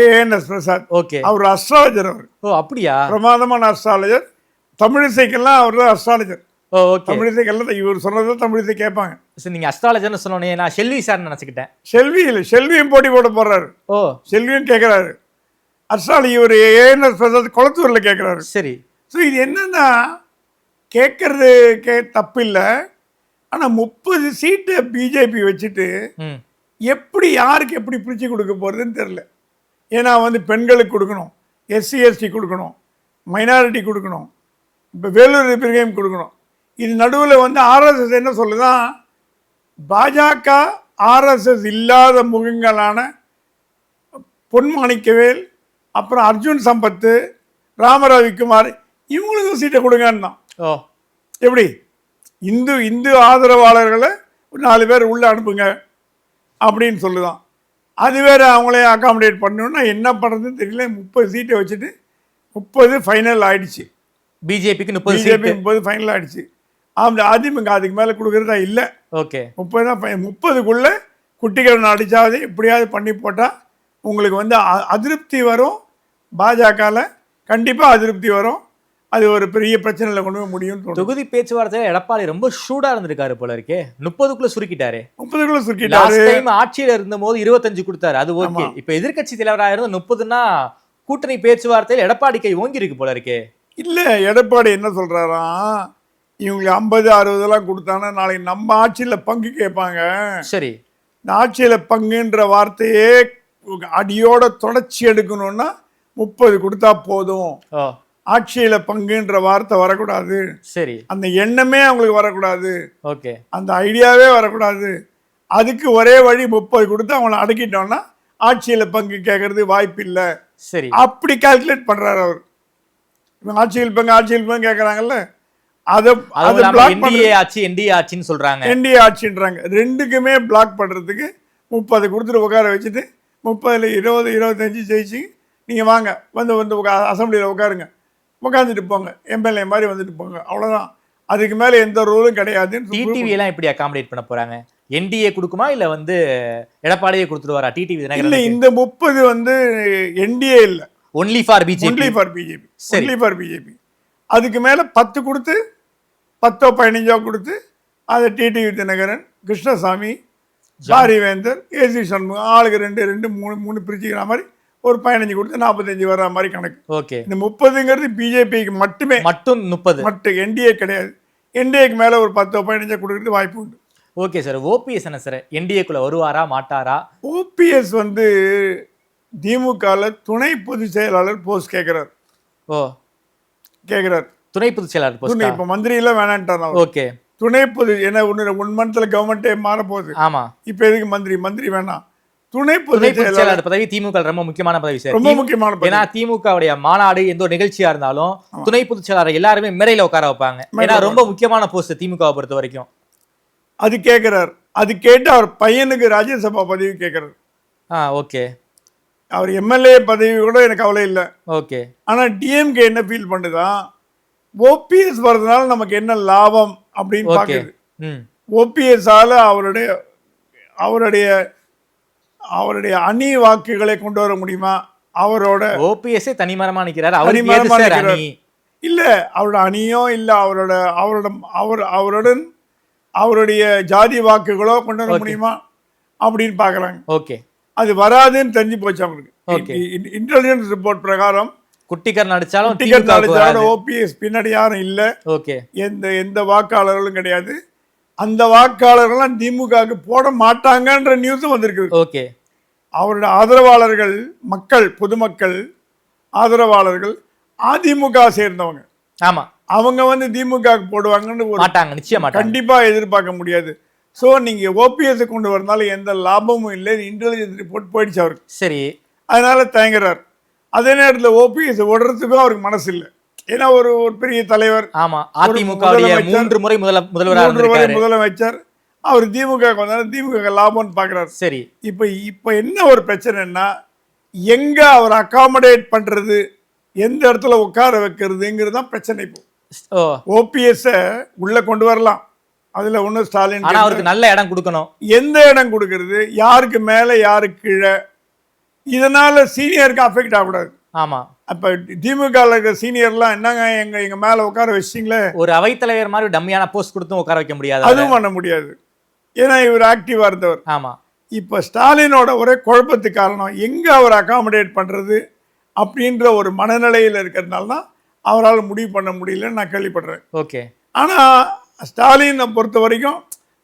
ஏஎன்எஸ் பிரசாத். ஓகே, அவர் அஸ்ட்ராலஜர். அவர் அப்படியா? பிரமாதமான அஸ்ட்ராலஜர். தமிழிசைக்கெல்லாம் அவர் தான் அஸ்ட்ராலஜர். ஓகே, தமிழிசைக்கெல்லாம் இவர் சொன்னதான் தமிழிசை கேட்பாங்க. சரி, நீங்க அஸ்ட்ராலஜர்னு சொன்னோன்னே நான் ஷெல்வி சார் நினைச்சுக்கிட்டேன். செல்வி இல்லை, செல்வியும் போட்டி போட போடுறாரு. செல்வியும் கேட்குறாரு அஸ்ட்ராலஜி. இவர் ஏஎன்எஸ் பிரசாத் குளத்தூரில் கேட்குறாரு. சரி. ஸோ இது என்னன்னா கேட்கறது தப்பு இல்லை. ஆனால் 30 சீட்டை பிஜேபி வச்சுட்டு எப்படி யாருக்கு எப்படி பிரித்து கொடுக்க போகிறதுன்னு தெரில. ஏன்னா பெண்களுக்கு கொடுக்கணும், எஸ்சி எஸ்டி கொடுக்கணும், மைனாரிட்டி கொடுக்கணும், இப்போ வேலூர் பிரிகையும் கொடுக்கணும். இது நடுவில் ஆர்எஸ்எஸ் என்ன சொல்லுதான், பாஜக ஆர்எஸ்எஸ் இல்லாத முகங்களான பொன்மாணிக்கவேல், அப்புறம் அர்ஜுன் சம்பத்து, ராமரவிக்குமார் இவங்களுக்கும் சீட்டை கொடுங்கன்னு தான். எப்படி இந்து ஆதரவாளர்களை 4 பேர் உள்ளே அனுப்புங்க அப்படின்னு சொல்லுதான். அது வேறு அவங்களே அகாமடேட் பண்ணணுன்னா என்ன பண்ணுறதுன்னு தெரியல. 30 சீட்டை வச்சுட்டு 30 ஃபைனல் ஆகிடுச்சு. பிஜேபிக்கு 30 ஃபைனல் ஆகிடுச்சு. அதிமுக அதுக்கு மேலே கொடுக்குறதா இல்லை. ஓகே, 30 தான். 30க்குள்ளே குட்டிக்கரணம் அடித்தாவது எப்படியாவது பண்ணி போட்டால் உங்களுக்கு அதிருப்தி வரும். பாஜகவில் கண்டிப்பாக அதிருப்தி வரும். அது ஒரு பெரிய பிரச்சனையில் கொண்டு போய் முடியும். தொகுதி பேச்சுவார்த்தையில் எடப்பாடி ரொம்ப ஷூடா இருந்திருக்காரு போல இருக்கே. 30க்குள்ள சுருக்கிட்டாரு. 30க்குள்ள சுருக்கிட்டாரு. ஆட்சியில இருந்த போது 25 கொடுத்தாரு, அது ஓகே. இப்ப எதிர்கட்சி தலைவராக இருந்த 30ன்னா கூட்டணி பேச்சுவார்த்தையில் எடப்பாடி கை ஓங்கி இருக்கு போல இருக்கே. இல்ல, எடப்பாடி என்ன சொல்றாராம், இவங்களுக்கு 50 60 கொடுத்தானா நாளைக்கு நம்ம ஆட்சியில பங்கு கேட்பாங்க. சரி, இந்த ஆட்சியில பங்குன்ற வார்த்தையே அடியோட தொடர்ச்சி எடுக்கணும்னா 30 கொடுத்தா போதும். ஆட்சியில பங்குன்ற வார்த்தை வரக்கூடாது. சரி, அந்த எண்ணமே அவங்களுக்கு வரக்கூடாது. ஓகே, அந்த ஐடியாவே வரக்கூடாது. அதுக்கு ஒரே வழி 30 கொடுத்து அவங்கள அடக்கிட்டோம்னா ஆட்சியில பங்கு கேட்கறது வாய்ப்பு இல்லை. சரி, அப்படி கால்குலேட் பண்றாரு அவர். ஆட்சியில் பங்கு கேட்கறாங்கல்ல, அதை என்டிஏ ஆட்சின்னு சொல்றாங்க. என்டிஏ ஆட்சின்றாங்க. ரெண்டுக்குமே பிளாக் பண்றதுக்கு 30 கொடுத்துட்டு உட்கார வச்சுட்டு 30ல் 20 25 ஜெயிச்சு நீங்கள் வாங்க அசம்பிளியில் உட்காருங்க, உட்காந்துட்டு போங்க, எம்எல்ஏ மாதிரி வந்துட்டு போங்க, அவ்வளோதான். அதுக்கு மேலே எந்த ரூலும் கிடையாது. டிடிவி எல்லாம் எப்படி அகாமடேட் பண்ண போறாங்க? என்டிஏ கொடுக்குமா இல்ல எடப்பாடியே கொடுத்துருவாரா டிடிவி? இல்லை, இந்த 30 என்டிஏ இல்லை, ஒன்லி ஃபார் பிஜேபி. அதுக்கு மேலே 10 கொடுத்து 10 15 கொடுத்து அதை டிடிவி தினகரன், கிருஷ்ணசாமி, பாரிவேந்தர், ஏசி சண்முகம் ஆளுக்கு 2 3 பிரிச்சுக்கிற மாதிரி ஒரு 15 கொடுத்து 45 வர்ற மாதிரி கணக்கு. ஓகே, இந்த 30ங்கிறது பிஜேபிக்கு மட்டுமே. மட்டும் 30 என்டிஏ கிடையாது. என்டிஏக்கு மேலே ஒரு 10 15 கொடுக்கறது வாய்ப்பு உண்டு. Okay sir. ஓபிஎஸ் என்ன சார், என்டிஏக்குள்ள வருவாரா மாட்டாரா? ஓபிஎஸ் திமுகவில் துணை பொதுச் செயலாளர் போஸ்ட் கேட்கிறார். துணை பொதுச் செயலாளர் போஸ்ட். இப்போ மந்திரியெல்லாம் வேணான்ட்டார். ஓகே, துணை பொது என்ன 1 மந்த்ல கவர்மெண்ட்டே மாற போகுது. ஆமா, இப்போ எதுக்கு மந்திரி வேணாம், துணை பொதுச் செயலாளர் பதவி திமுக ரொம்ப முக்கியமான பதவி சார். ரொம்ப முக்கியமான பதவி. ஏன்னா திமுகவுடைய மாநாடு எந்த ஒரு நிகழ்ச்சியா இருந்தாலும் துணை பொதுச் செயலாளர் எல்லாருமே மேடையில உட்கார வைப்பாங்க. ஏன்னா ரொம்ப முக்கியமான போஸ்ட் திமுகவை பொறுத்த வரைக்கும். அது கேட்கிறார். அது கேட்டு அவர் பையனுக்கு ராஜ்யசபா பதவி கேட்கிறார். ஓகே, அவர் எம்எல்ஏ பதவி கூட எனக்கு கவலை இல்லை. ஓகே, ஆனால் டிஎம்கே என்ன ஃபீல் பண்ணுதான், ஓபிஎஸ் வர்றதுனால நமக்கு என்ன லாபம் அப்படின்னு பார்க்குது. ஓபிஎஸ்ஸால அவருடைய அணி வாக்குகளை கொண்டு வர முடியுமா? அவரோட ஓபிஎஸ்ஸே தனிமரமா நிற்கிறார். இல்ல, அவரோட அணியோ இல்ல, அவருடன் அவருடைய ஜாதி வாக்குகளோ கொண்டு வர முடியுமா அப்படின்னு பார்க்குறாங்க. ஓகே, அது வராதுன்னு தெரிஞ்சு போச்சு அவங்களுக்கு. இன்டெலிஜென்ஸ் ரிப்போர்ட் பிரகாரம் குட்டிக்கரண் அடிச்சாலும் ஓபிஎஸ் பின்னாடி யாரும் இல்லை. ஓகே, எந்த வாக்காளர்களும் கிடையாது. அந்த வாக்காளர்கள்லாம் திமுகவுக்கு போட மாட்டாங்கன்ற நியூஸும் வந்திருக்கு. ஓகே, அவருடைய ஆதரவாளர்கள், பொதுமக்கள் ஆதரவாளர்கள் அதிமுக சேர்ந்தவங்க. ஆமா, அவங்க திமுகவுக்கு போடுவாங்கன்னு மாட்டாங்க, நிச்சயமா கண்டிப்பா எதிர்பார்க்க முடியாது. ஸோ நீங்க ஓபிஎஸ் கொண்டு வரனால எந்த லாபமும் இல்லை. இன்டெலிஜென்ஸ் ரிப்போர்ட் போயிடுச்சு அவருக்கு. சரி, அதனால தயங்குறார். அதே நேரத்தில் ஓபிஎஸ் விடுறதுக்கும் அவருக்கு மனசு இல்லை. ஏன்னா ஒரு ஒரு பெரிய தலைவர், ஆமா, அதிமுகவுடைய முதலமைச்சர், 3 முறை முதல்வராக 3 முறை இருந்திருக்காரு. முதலமைச்சர், அவர் திமுக வந்தாலும் திமுக லாபம்னு பார்க்குறாரு. சரி, இப்போ என்ன ஒரு பிரச்சனைன்னா, எங்க அவர் அகாமடேட் பண்றது, எந்த இடத்துல உட்கார வைக்கிறதுங்கிறது தான் பிரச்சனை. இப்போ ஓ, ஓபிஎஸ் உள்ள கொண்டு வரலாம், அதுல ஒன்றும் ஸ்டாலின் ஆனா அவருக்கு நல்ல இடம் கொடுக்கணும். எந்த இடம் கொடுக்கறது, யாருக்கு மேல யாருக்கு கீழே, இதனால சீனியருக்கு அஃபெக்ட் ஆகக்கூடாது. ஆமா, அப்ப திமுக இருக்கிற சீனியர்லாம் என்னங்க எங்க மேல உட்கார வச்சிங்களே, ஒரு அவைத்தலைவர் மாதிரி டம்மியான போஸ்ட் கொடுத்தும் உட்கார வைக்க முடியாது. அதுவும் பண்ண முடியாது. ஏன்னா இவர் ஆக்டிவா இருந்தவர். ஆமா, இப்ப ஸ்டாலினோட ஒரே குழப்பத்துக்கு காரணம் எங்க அவர் அகாமடேட் பண்றது அப்படின்ற ஒரு மனநிலையில் இருக்கிறதுனால தான் அவரால் முடிவு பண்ண முடியலன்னு நான் கேள்விப்படுறேன். ஓகே. ஆனா ஸ்டாலினை பொறுத்த வரைக்கும்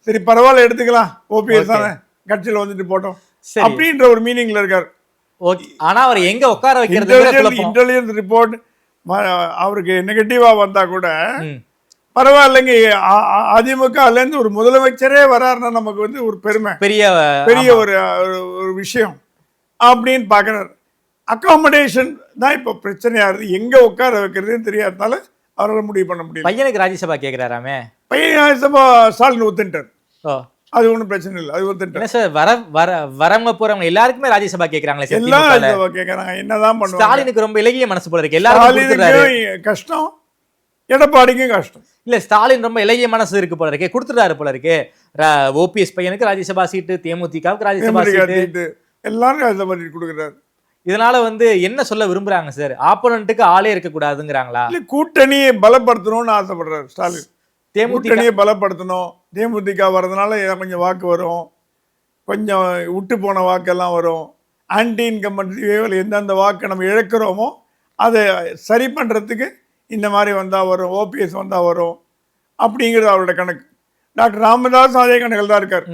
சரி பரவாயில்ல எடுத்துக்கலாம், ஓபிஎஸ் தானே கட்சியில் வந்துட்டு போட்டோம் சரி. அப்படின்ற ஒரு மீனிங்ல இருக்கார். ஓகே. ஆனா அவர் எங்க உட்கார வைக்கிறது இன்டெலிஜென்ஸ் ரிப்போர்ட் அவருக்கு நெகட்டிவா வந்தா கூட பரவாயில்லைங்க, அதிமுகலேருந்து ஒரு முதலமைச்சரே வராருன்னா நமக்கு வந்து ஒரு பெருமை, பெரிய ஒரு விஷயம் அப்படின்னு பார்க்குறாரு. அகாமடேஷன் தான் இப்போ பிரச்சனையா இருக்குது. எங்கே உட்கார வைக்கிறதுன்னு தெரியாதனால அவரால் முடிவு பண்ண முடியும். பையனுக்கு ராஜ்யசபா கேட்குறாராமே, பையன் ராஜ்யசபா ஸ்டாலின் ஒத்துட்டார். ஓ, அது ஒன்றும் பிரச்சனை இல்லை, அது ஒத்துட்டார். சார் வரவங்க போறவங்க எல்லாருக்குமே ராஜ்யசபா கேட்குறாங்களே சார். எல்லாம் ராஜ்யசபா கேட்குறாங்க, என்னதான் பண்ணுவாங்க. ஸ்டாலினுக்கு ரொம்ப இலகிய மனசு போல இருக்கு, எல்லாரும் கஷ்டம், எடப்பாடிக்கும் கஷ்டம். இல்ல ஸ்டாலின் ரொம்ப இலகிய மனசு இருக்கு போல இருக்கே, கொடுத்துட்டாரு போல இருக்கு. ஓபிஎஸ் பையனுக்கு ராஜ்யசபா சீட்டு, தேமுதிகவுக்கு ராஜ்யசபா சீட்டு, எல்லாரும் ராஜ்யசபா சீட்டு கொடுக்குறாரு. இதனால வந்து என்ன சொல்ல விரும்புறாங்க சார்? ஆப்போனன்ட்டுக்கு ஆளே இருக்க கூடாதுங்கிறாங்களா? இல்ல கூட்டணியை பலப்படுத்தணும்னு ஆசைப்படுறாரு ஸ்டாலின். கூட்டணியை பலப்படுத்தணும், தேமுதிக வர்றதுனால கொஞ்சம் வாக்கு வரும், கொஞ்சம் விட்டு போன வாக்கெல்லாம் வரும். ஆன்டி இன்கம்பன்சி வேவில் எந்தெந்த வாக்கு நம்ம இழக்கிறோமோ அதை சரி பண்ணுறதுக்கு இந்த மாதிரி வந்தால் வரும், ஓபிஎஸ் வந்தால் வரும் அப்படிங்கிறது அவரோட கணக்கு. டாக்டர் ராமதாஸும் அதே கணக்கில் தான் இருக்கார்.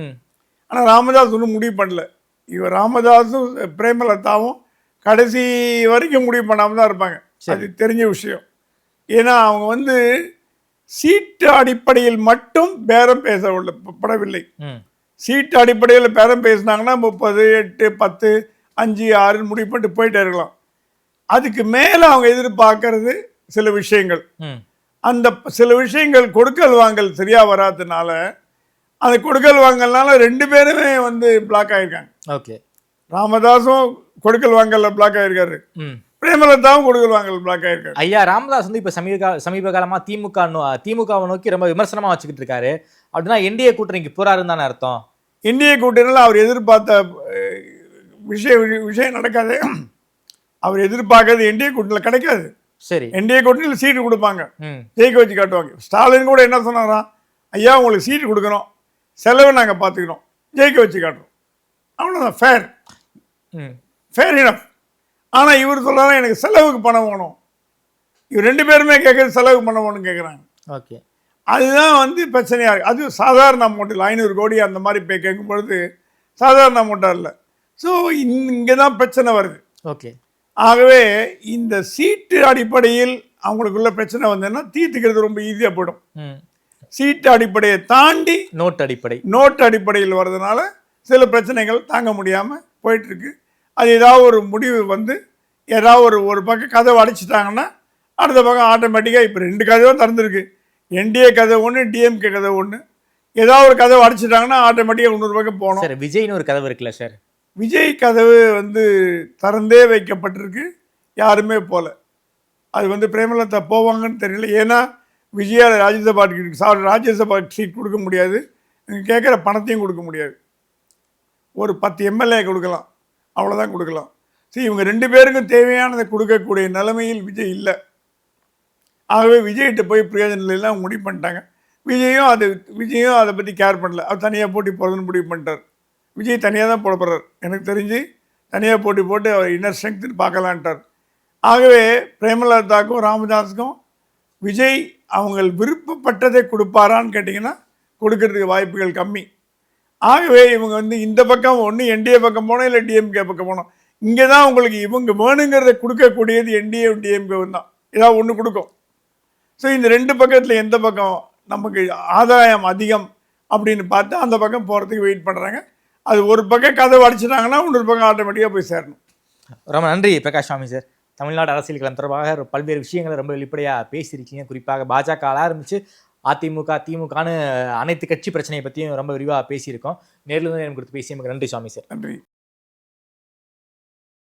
ஆனால் ராமதாஸ் ஒன்றும் முடிவு பண்ணல. இவர் ராமதாஸும் பிரேமலதாவும் கடைசி வரைக்கும் முடிவு பண்ணாமல் தான் இருப்பாங்க, அது தெரிஞ்ச விஷயம். ஏன்னா அவங்க வந்து சீட்டு அடிப்படையில் மட்டும் பேரம் படவில்லை. சீட்டு அடிப்படையில் பேரம் பேசினாங்கன்னா 30, 8, 10, 5, 6 முடிவு பண்ணிட்டு போயிட்டே இருக்கலாம். அதுக்கு மேலே அவங்க எதிர்பார்க்கறது சில விஷயங்கள். அந்த சில விஷயங்கள் கொடுக்கல் வாங்கல் சரியா வராதனால அந்த கொடுக்கல் வாங்கல்னால 2 பேருமே வந்து பிளாக் ஆயிருக்காங்க. ஓகே, ராமதாஸும் கொடுக்கல் வாங்கல்ல பிளாக் ஆயிருக்காரு, பிரேமலதாவும் கொடுக்கல் வாங்கல் பிளாக் ஆயிருக்காரு. ஐயா ராமதாஸ் வந்து இப்ப சமீப காலமா திமுகவை நோக்கி ரொம்ப விமர்சனமா வச்சுக்கிட்டு இருக்காரு. அப்படின்னா என்டிஏ கூட்டணிக்கு போறாருன்னு தானே அர்த்தம்? என்டிஏ கூட்டணியில் அவர் எதிர்பார்த்த விஷயம் நடக்காது. அவர் எதிர்பார்க்கறது என்டிஏ கூட்டணியில் கிடைக்காது. சரி, என்டிஏ கூட்டணியில் சீட்டு கொடுப்பாங்க, ஜெயிக்க வச்சு காட்டுவாங்க. ஸ்டாலின் கூட என்ன சொன்னாராம், ஐயா உங்களுக்கு சீட்டு கொடுக்கணும், செலவை நாங்கள் பார்த்துக்கிறோம், ஜெயிக்க வச்சு காட்டுறோம், அவ்வளோதான், ஃபேர் இனஃப். ஆனால் இவர் சொல்கிறாரா எனக்கு செலவுக்கு பணம் வேணும். இவர் 2 பேருமே கேட்குறது செலவுக்கு பணம் வேணும்னு கேட்குறாங்க. ஓகே, அதுதான் வந்து பிரச்சனையாக இருக்குது. அது சாதாரண அமௌண்ட்டில் 500 கோடி அந்த மாதிரி போய் கேட்கும் பொழுது சாதாரண அமௌண்ட்டாக இல்லை. ஸோ இங்கே தான் பிரச்சனை வருது. ஓகே, ஆகவே இந்த சீட்டு அடிப்படையில் அவங்களுக்குள்ள பிரச்சனை வந்ததுன்னா தீர்த்துக்கிறது ரொம்ப ஈஸியாக போயிடும். சீட்டு அடிப்படையை தாண்டி நோட் அடிப்படையில் வர்றதுனால சில பிரச்சனைகள் தாங்க முடியாமல் போயிட்டுருக்கு. அது ஏதாவது ஒரு முடிவு வந்து ஏதாவது ஒரு பக்கம் கதவை அடைச்சிட்டாங்கன்னா அடுத்த பக்கம் ஆட்டோமேட்டிக்காக இப்போ 2 கதவும் திறந்துருக்கு. என்டிஏ கதை ஒன்று, டிஎம்கே கதை ஒன்று. ஏதாவது ஒரு கதவை அடைச்சிட்டாங்கன்னா ஆட்டோமேட்டிக்காக இன்னொரு பக்கம் போகணும். சார் விஜய்னு ஒரு கதவு இருக்குல்ல சார், விஜய் கதவு வந்து திறந்தே வைக்கப்பட்டிருக்கு, யாருமே போகல. அது வந்து பிரேமலதா போவாங்கன்னு தெரியல. ஏன்னா விஜயால் ராஜ்யசபா சீட் கொடுக்க முடியாது, கேட்குற பணத்தையும் கொடுக்க முடியாது. ஒரு 10 எம்எல்ஏ கொடுக்கலாம், அவ்வளோதான் கொடுக்கலாம். சரி, இவங்க 2 பேருக்கும் தேவையானதை கொடுக்கக்கூடிய நிலைமையில் விஜய் இல்லை. ஆகவே விஜய்கிட்ட போய் பிரயோஜனம் எல்லாம் முடிவு பண்ணிட்டாங்க. விஜயும் அதை பற்றி கேர் பண்ணல. அவர் தனியாக போட்டி போகிறதுன்னு முடிவு பண்ணிட்டார். விஜய் தனியாக தான் போட போகிறார், எனக்கு தெரிஞ்சு தனியாக போட்டி போட்டு அவர் இன்னர் ஸ்ட்ரென்த்துன்னு பார்க்கலான்ட்டார். ஆகவே பிரேமலதாவுக்கும் ராமதாஸுக்கும் விஜய் அவங்க விருப்பப்பட்டதை கொடுப்பாரான்னு கேட்டிங்கன்னா கொடுக்கறதுக்கு வாய்ப்புகள் கம்மி. ஆகவே இவங்க வந்து இந்த பக்கம் ஒன்று என்டிஏ பக்கம் போனோம், இல்லை டிஎம்கே பக்கம் போனோம். இங்கே தான் உங்களுக்கு இவங்க வேணுங்கிறத கொடுக்கக்கூடியது என்டிஏ டிஎம்கே தான், ஏதாவது ஒன்று கொடுக்கும். ஸோ இந்த 2 பக்கத்தில் எந்த பக்கம் நமக்கு ஆதாயம் அதிகம் அப்படின்னு பார்த்து அந்த பக்கம் போகிறதுக்கு வெயிட் பண்ணுறாங்க. அது ஒரு பக்கம் கதவை அடிச்சிட்டாங்கன்னா இன்னொரு பக்கம் ஆட்டோமேட்டிக்காக போய் சேரணும். ரொம்ப நன்றி பிரகாஷ் சாமி சார். தமிழ்நாடு அரசியல் களம் தொடர்பாக பல்வேறு விஷயங்களை ரொம்ப வெளிப்படையாக பேசியிருக்கீங்க. குறிப்பாக பாஜக ஆரம்பித்து அதிமுக திமுகன்னு அனைத்து கட்சி பிரச்சனையை பற்றியும் ரொம்ப விரிவாக பேசியிருக்கோம். நேரில் நேரம் கொடுத்து பேசி நமக்கு நன்றி சுவாமி சார். நன்றி.